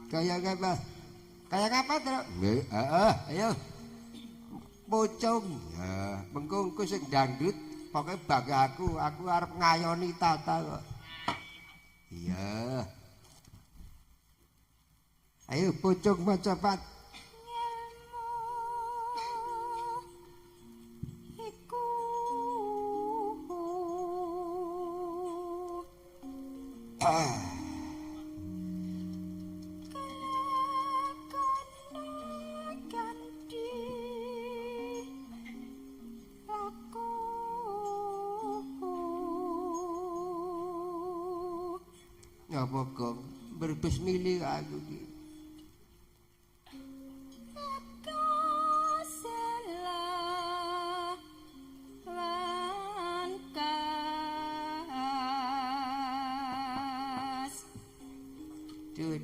Kaya apa? Kaya apa, Truk? Nggih, heeh, ayo. Pocong. Ya, mengko sing dangdut pokoke bangga aku arep ngayoni tata kok. Iya. Ayo pocong maca pat. Iku Apa Gong? Berbes milih aku iki.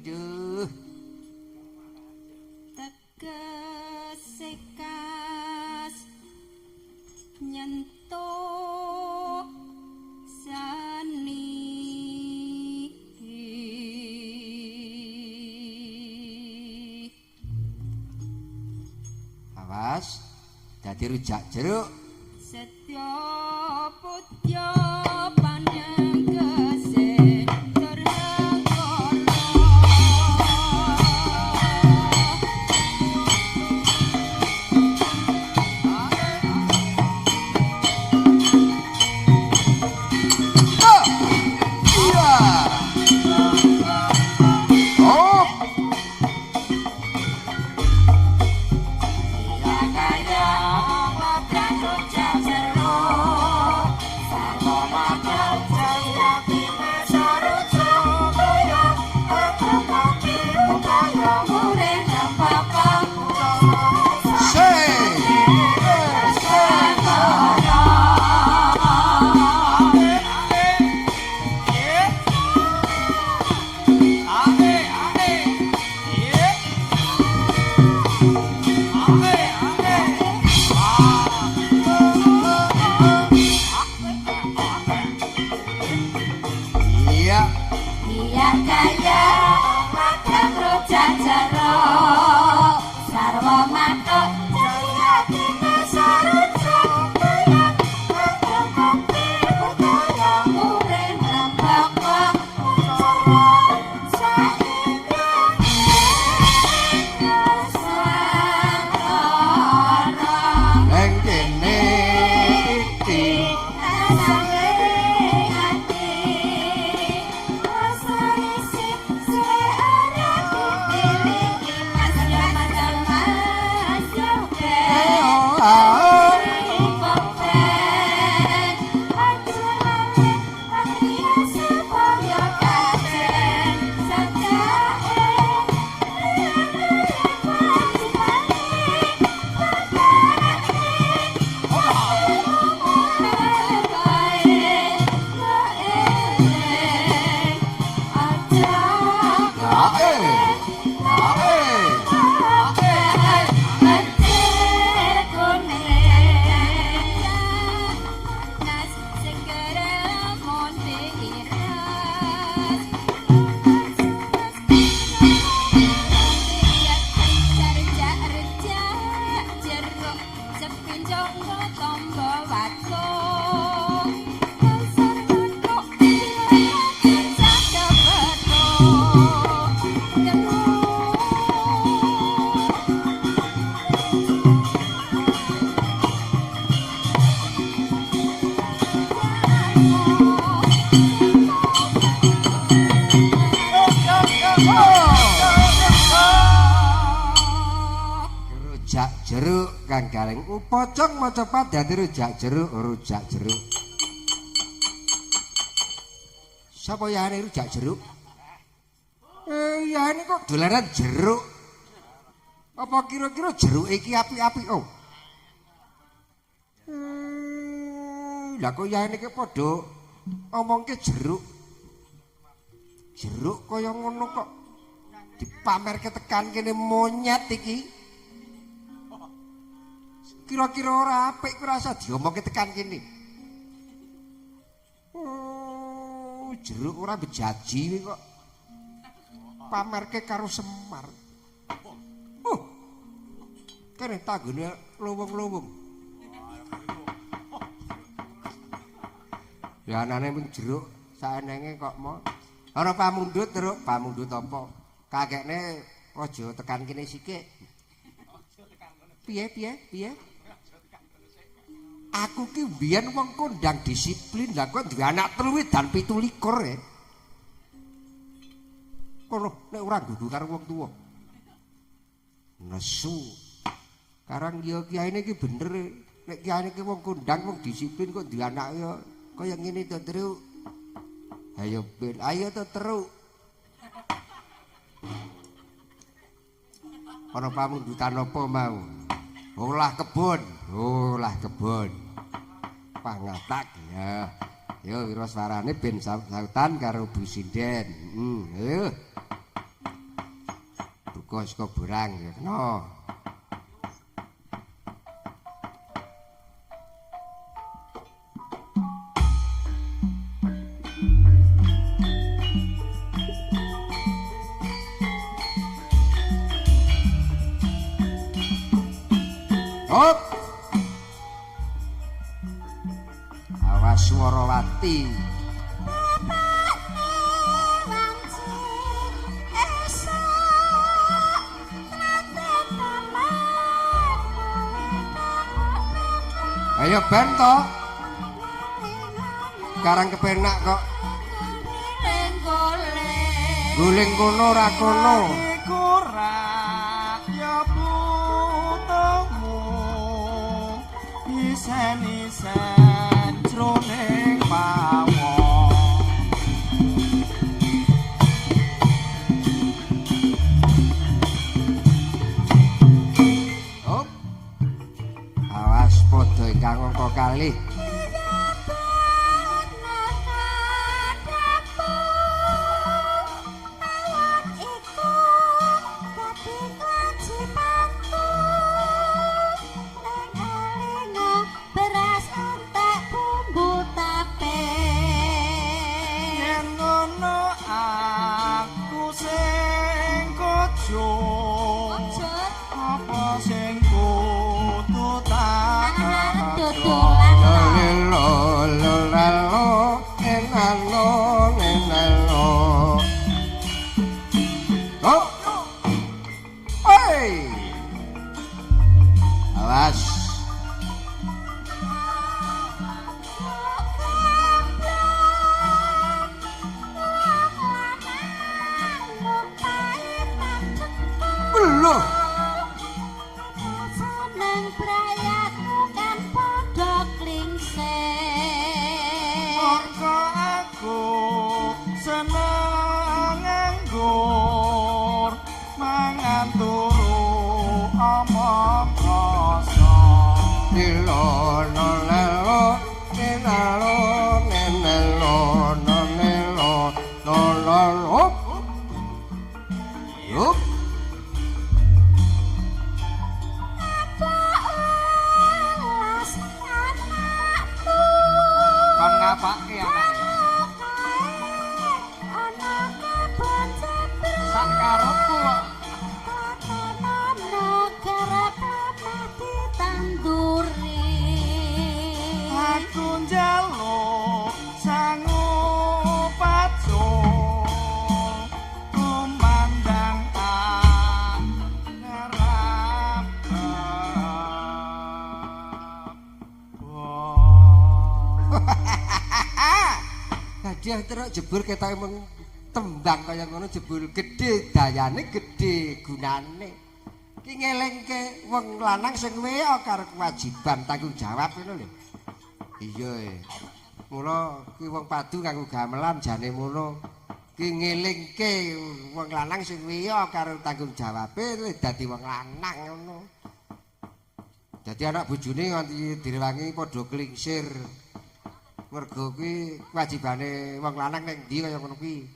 Duh. Tegesekas nyentuh sani awas dadi rujak jeruk setya putya panjang geseh jeruk kang garing pocong maca padane rujak jeruk sapa yane rujak jeruk yane kok dolanan jeruk apa kira-kira jeruk iki apik-apik oh lah kok yane iki padha omongke jeruk kaya ngono kok dipamerke tekan kene monyet iki kira-kira ora apik ku rasa diomongke tekan kene. Jeruk ora bejaji kok. Pamerke karo Semar. Kene tanggone lowong-lowong. Ya anane mung jeruk saenenge kok mo. Ana pamundhut terus pamundhut apa? Kakekne aja tekan kene sithik. Piye? Aku ki mbiyen wong kondang disiplin, lah kok duwe anak 3 dan 17 ya. Kono nek ora nggugu karo wong tuwa. Nesu. Karang ya kiyaine ki bener. Nek kiyaine ki wong kondang wong disiplin kok duwe anak ya kaya ngene to, Tru. Ayo Ben, ayo to teruk. Ana pamundutan apa mau? Olah kebon. Pangatak ya. Yo wiraswarane ben sautan karo Bu Sinden. Ayo. Buka saka borang ya kena. Hop. Awas Swarawati. Ayo ben to. Karang kepenak kok. Guling kono ra kono. Isen jroning pawon Hop. Awas padha ingkang angka kalih. yen ngono aku sing kojo apa sing kudu tak Lelo lelo enalo enalo. Oh. Hey. Awas. Belum. Seneng brayatmu kan padha klingsir. mongko aku seneng nganggur mangan turu omong rasa Lelo lelo enalo enalo enalo lolo. Yup. kon ngapake anak sak karepku kok aku njaluk sangu pacul kumandang ngarap Hadiah terus jebul ketok mung tembang kaya ngono jebul gedhe dayane gedhe gunane. Ki ngelingke wong lanang sing weya karo kewajiban tanggung jawab ngono lho. Iya. Mula ki wong padu kanggo gamelan jane ngono. Ki ngelingke wong lanang sing weya karo tanggung jawabe dadi wong lanang ngono. Dadi anak bojone nganti direwangi padha klingsir. Mergo kuwi kewajibane wong lanang ning ndi kaya ngono kuwi.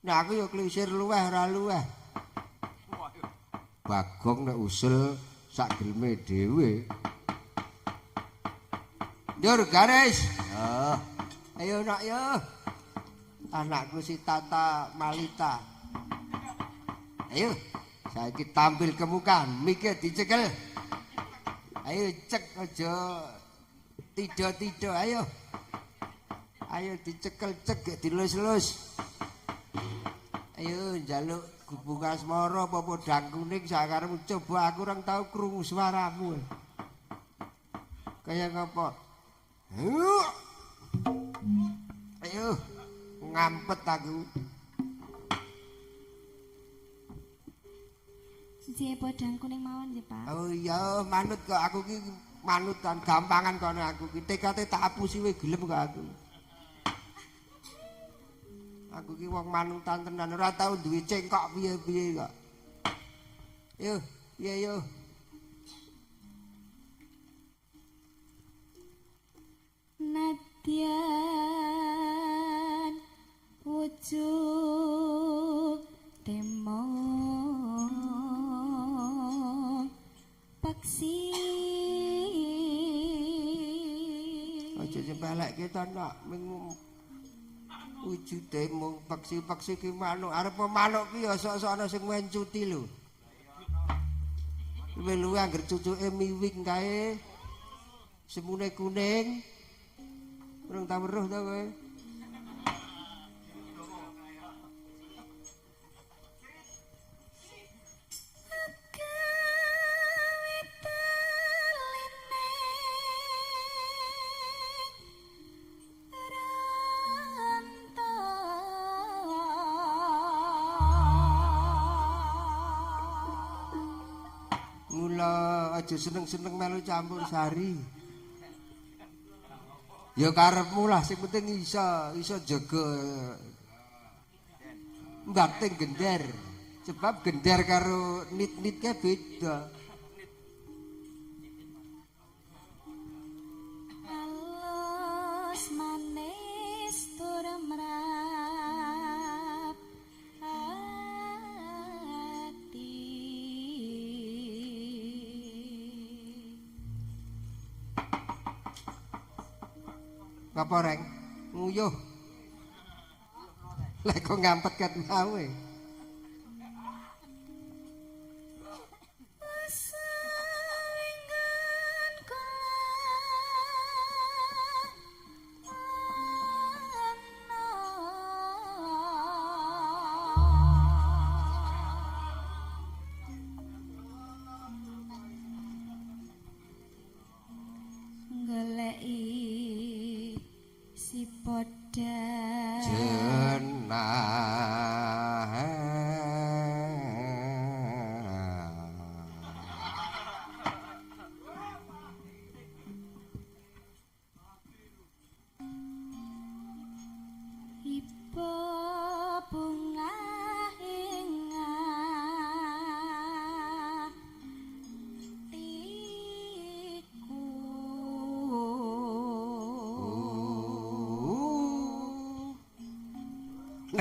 Nah aku ya klingsir luweh ora luweh. Bagong nek usul sak geleme dhewe. Dur garis. Ayo nak yo. Anakku si Tata Malita. Ayo, saiki tampil ke muka, mikir dicekel. Ayo cek aja tido-tido ayo. Ayo dicekel cek dilus-lus. Ayo njaluk gubung asmara apa podang kuning sakarepmu coba aku orang tahu krungu suaramu. Kayak ngapa? Ayo ngampet aku. Siji podang kuning mawon nggih, Pak. Oh iya manut kok aku ki manut kan gampangan kono aku ki tekate tak apusi wae gelem kok aku. Aku ki wong manutan tenan ora tau duwe cengkok piye-piye kok. Yo, piye yo. Nadyan wujud temo paksi Aja nyepelekke to nok ming wujude mung peksi-peksi ki manuk arep manuk ki ya sok-sok ana sing mencuti lho. Luwe angger cucuke miwing kae semune kuning. Urung ta weruh ta kowe? Mula aja seneng-seneng melu campur sari. Ya karepmu lah sing penting iso jaga mbating gender. Sebab gender karo nit-nit ke beda. alus manis tur mrap ati Apa reng? Nguyuh. Lek kok ngampet ket wae. goleki si padha iba bunga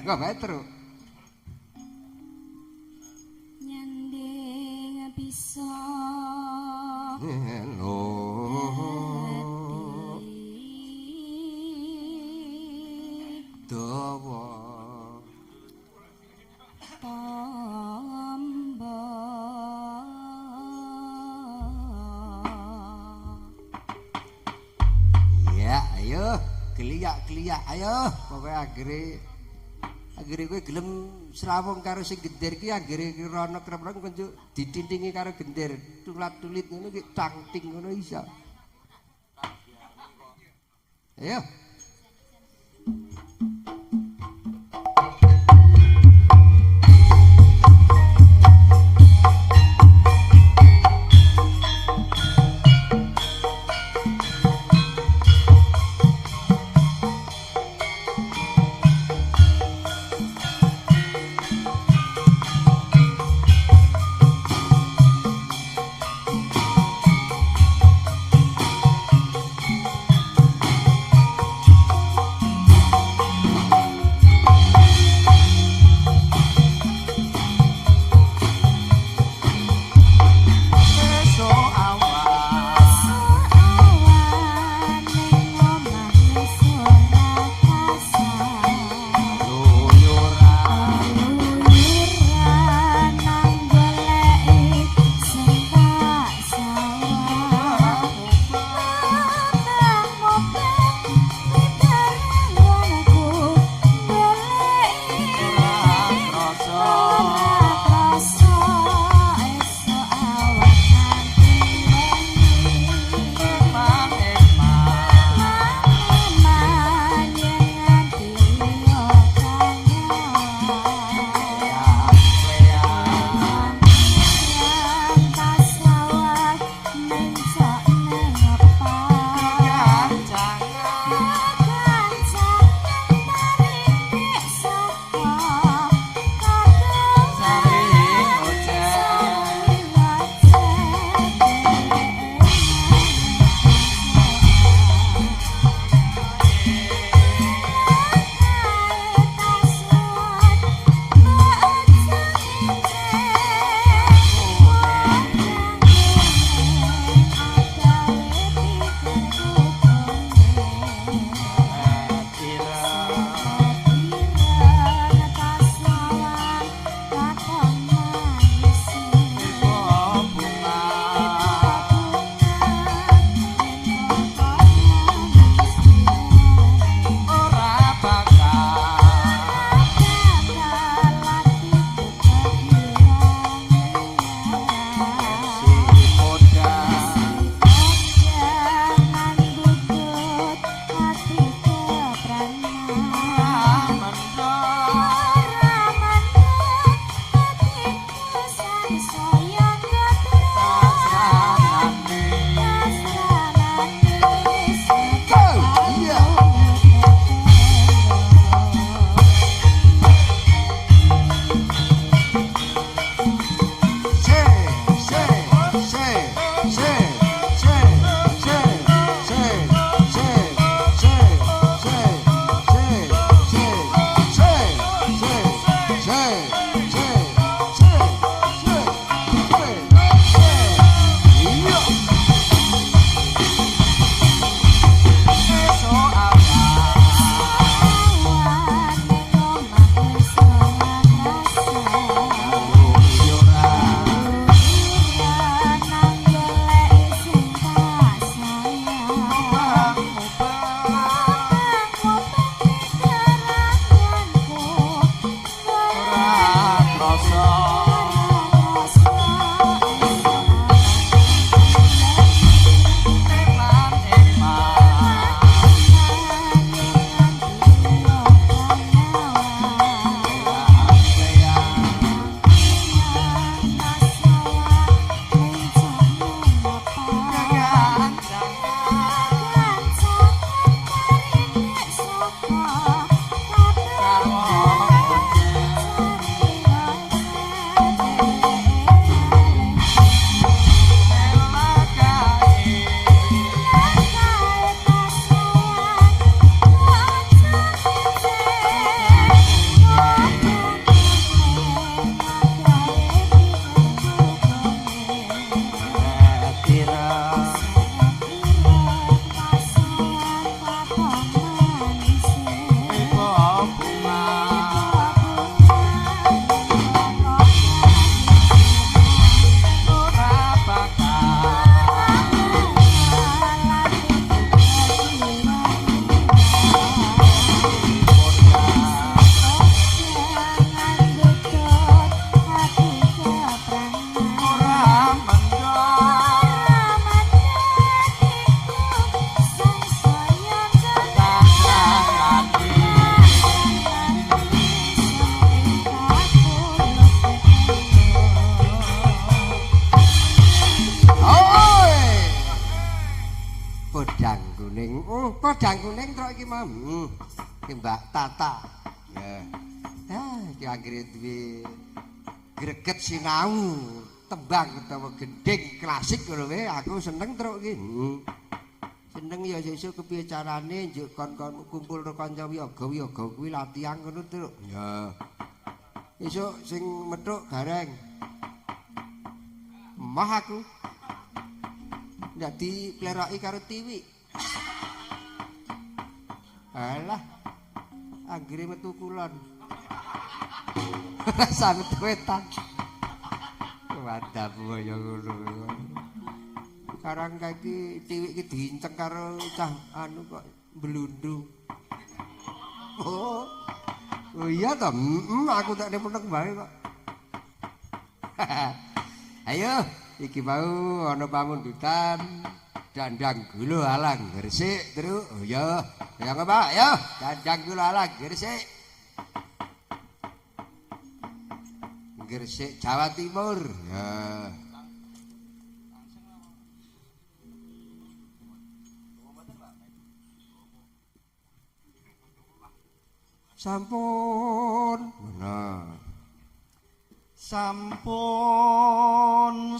Nang metro. nyanding bisa Hello. Dawa. tombo Ya, ayo geliyak-geliyak ayo. Pokoke akhire kowe gelem srawung karo sing gender ki akhire rono krep-krep kunjuk ditintingi karo gender tulat-tulit ngono ki tangting ngono iso. Ayo. kuning truk iki mau. Iki Mbak Tata. Ya. Iki anggere duwe greget sinau, tembang utawa gending klasik ngono wae aku seneng truk iki. Seneng ya sesuk kepiye carane njuk kon-kon kumpul karo kanca wiyaga kuwi latihan ngono truk. Ya. Esuk sing methuk gareng. Mah aku. Ndak dipleroki karo tiwi. Alah. Anggere metu kulon. Rasa metu wetan. Wadah boyo ngono. Sekarang kaki tiwi iki diinceng karo cah anu kok blundung. Oh iya toh, aku tak nemenek bae kok. Ayo, iki mau ana pamundutan dandang gula alang gresik terus. Oh iya, ya apa? Ayo, dandang gula alang gresik. Gresik Jawa Timur. Ya. Sampun bener sampun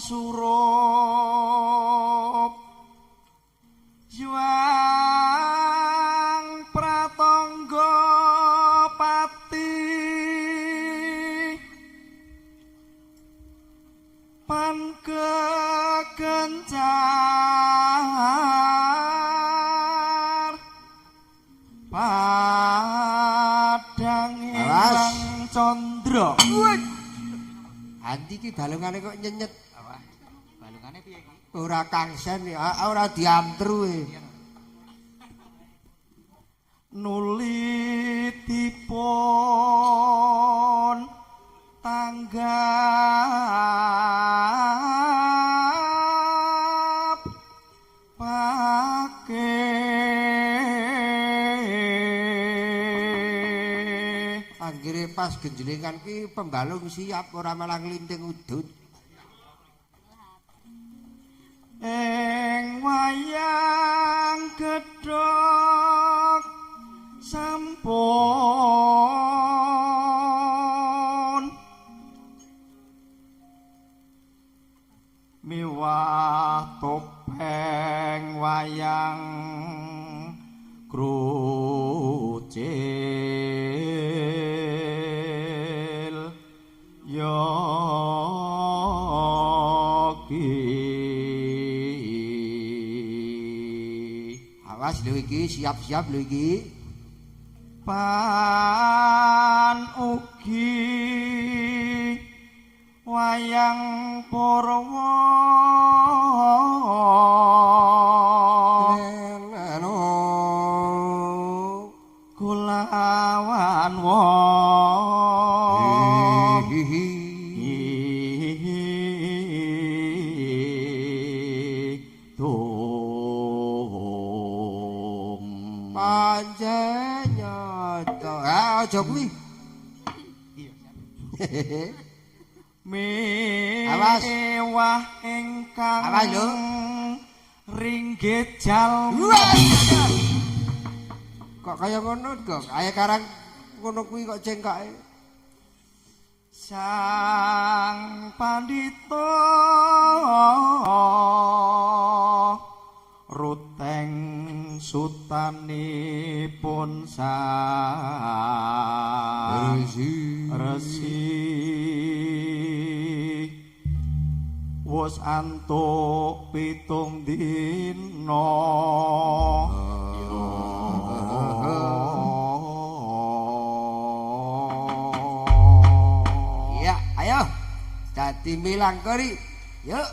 surup juang pratangga pati pan kegencar padang ilang condro. Andi ki balungane kok nyenyet. Apa? Balungane piye iki? Ora kangsen ya, ora diantru e. Nulitipun tanggap Anggere pas genjlengan ki pembalung siap ora malah nglinting udut. Ing wayang gedhog sampun miwah topeng wayang krucil yogi. Awas lho iki, siap-siap lho iki. Pan ugi wayang Purwa Eno kulawan wong panjenyoto. Aja kuwi. Awas. Mewah ingkang Awas lho. ringgit jalma. Kok kaya ngono kok? Ayo karang ngono kuwi kok cengkoke. Sang pandita ruteng sutanipun sang resi wis antuk 7 dina. Iya, ayo. Dadi milang kori. Yuk.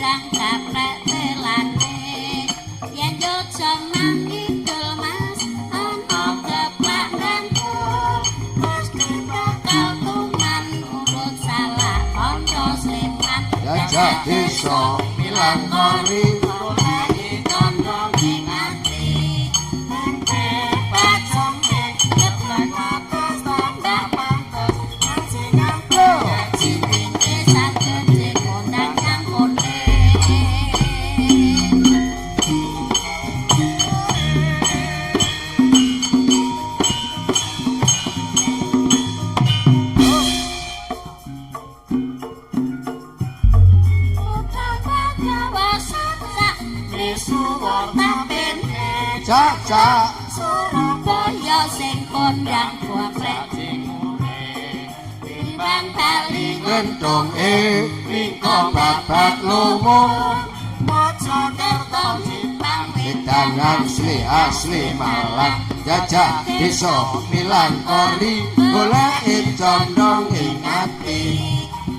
kondang gaplek telane yen yo jaman kidul mas ana geplak gantung mesti bakal tuman urut salah kanca sleman Jajah desa milang kori goleki condong ing ati pacong geplak atas tambah pantes majikan cipince sagede kondang kang kone Cak Surabaya sing kondang gaplek timbang bali Gentong mingko babat lumur Mojokerto timbang Wedang asli Malang Jajah desa milang kori golek condong ing ati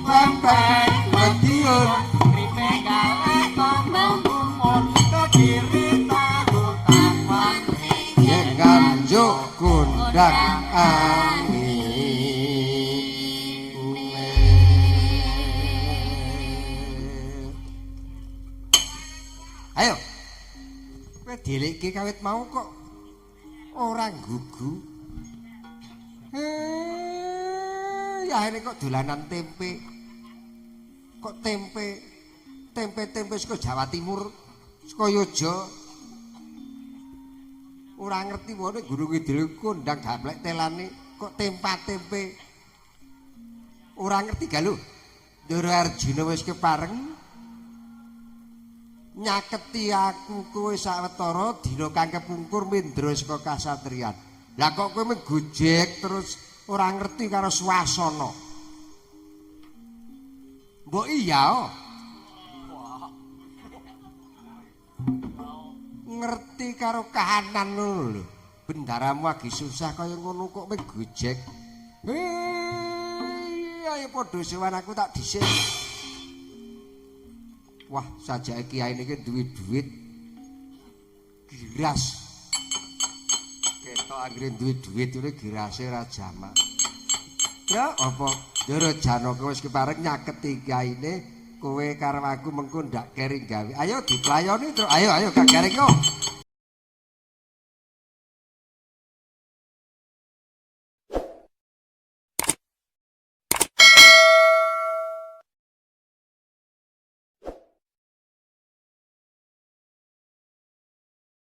Pempek Madiun ripe gawe tombong umur kediri tarutan wanti yen nganjuk kundang angin Ayo kowe diliki kawit mau kok ora gugu ya ini kok dolanan tempe kok tempe saka Jawa Timur saka Yojo ora ngerti wae Gunung Kidul kondang gaplek telane kok tempe ora ngerti ga lho Ndoro Arjuna wis kepareng nyaketi aku kowe sawetara dina kang kepungkur mindra saka kasatriyan lah kok kowe menggojek terus ora ngerti karo swasana mbok iya ngerti karo kahanan ngono lho bendaramu lagi susah kaya ngono kok menggojek ayo padha sewan aku tak dhisik wah sajake kiai niki duwe duit giras ketok anggere duwe duit iki girase ra jamak ya apa Ndoro Janaka wis kepareng nyaketi kiyaine kowe karo aku mengko ndak kering gawe ayo diplayoni terus ayo gak garing yo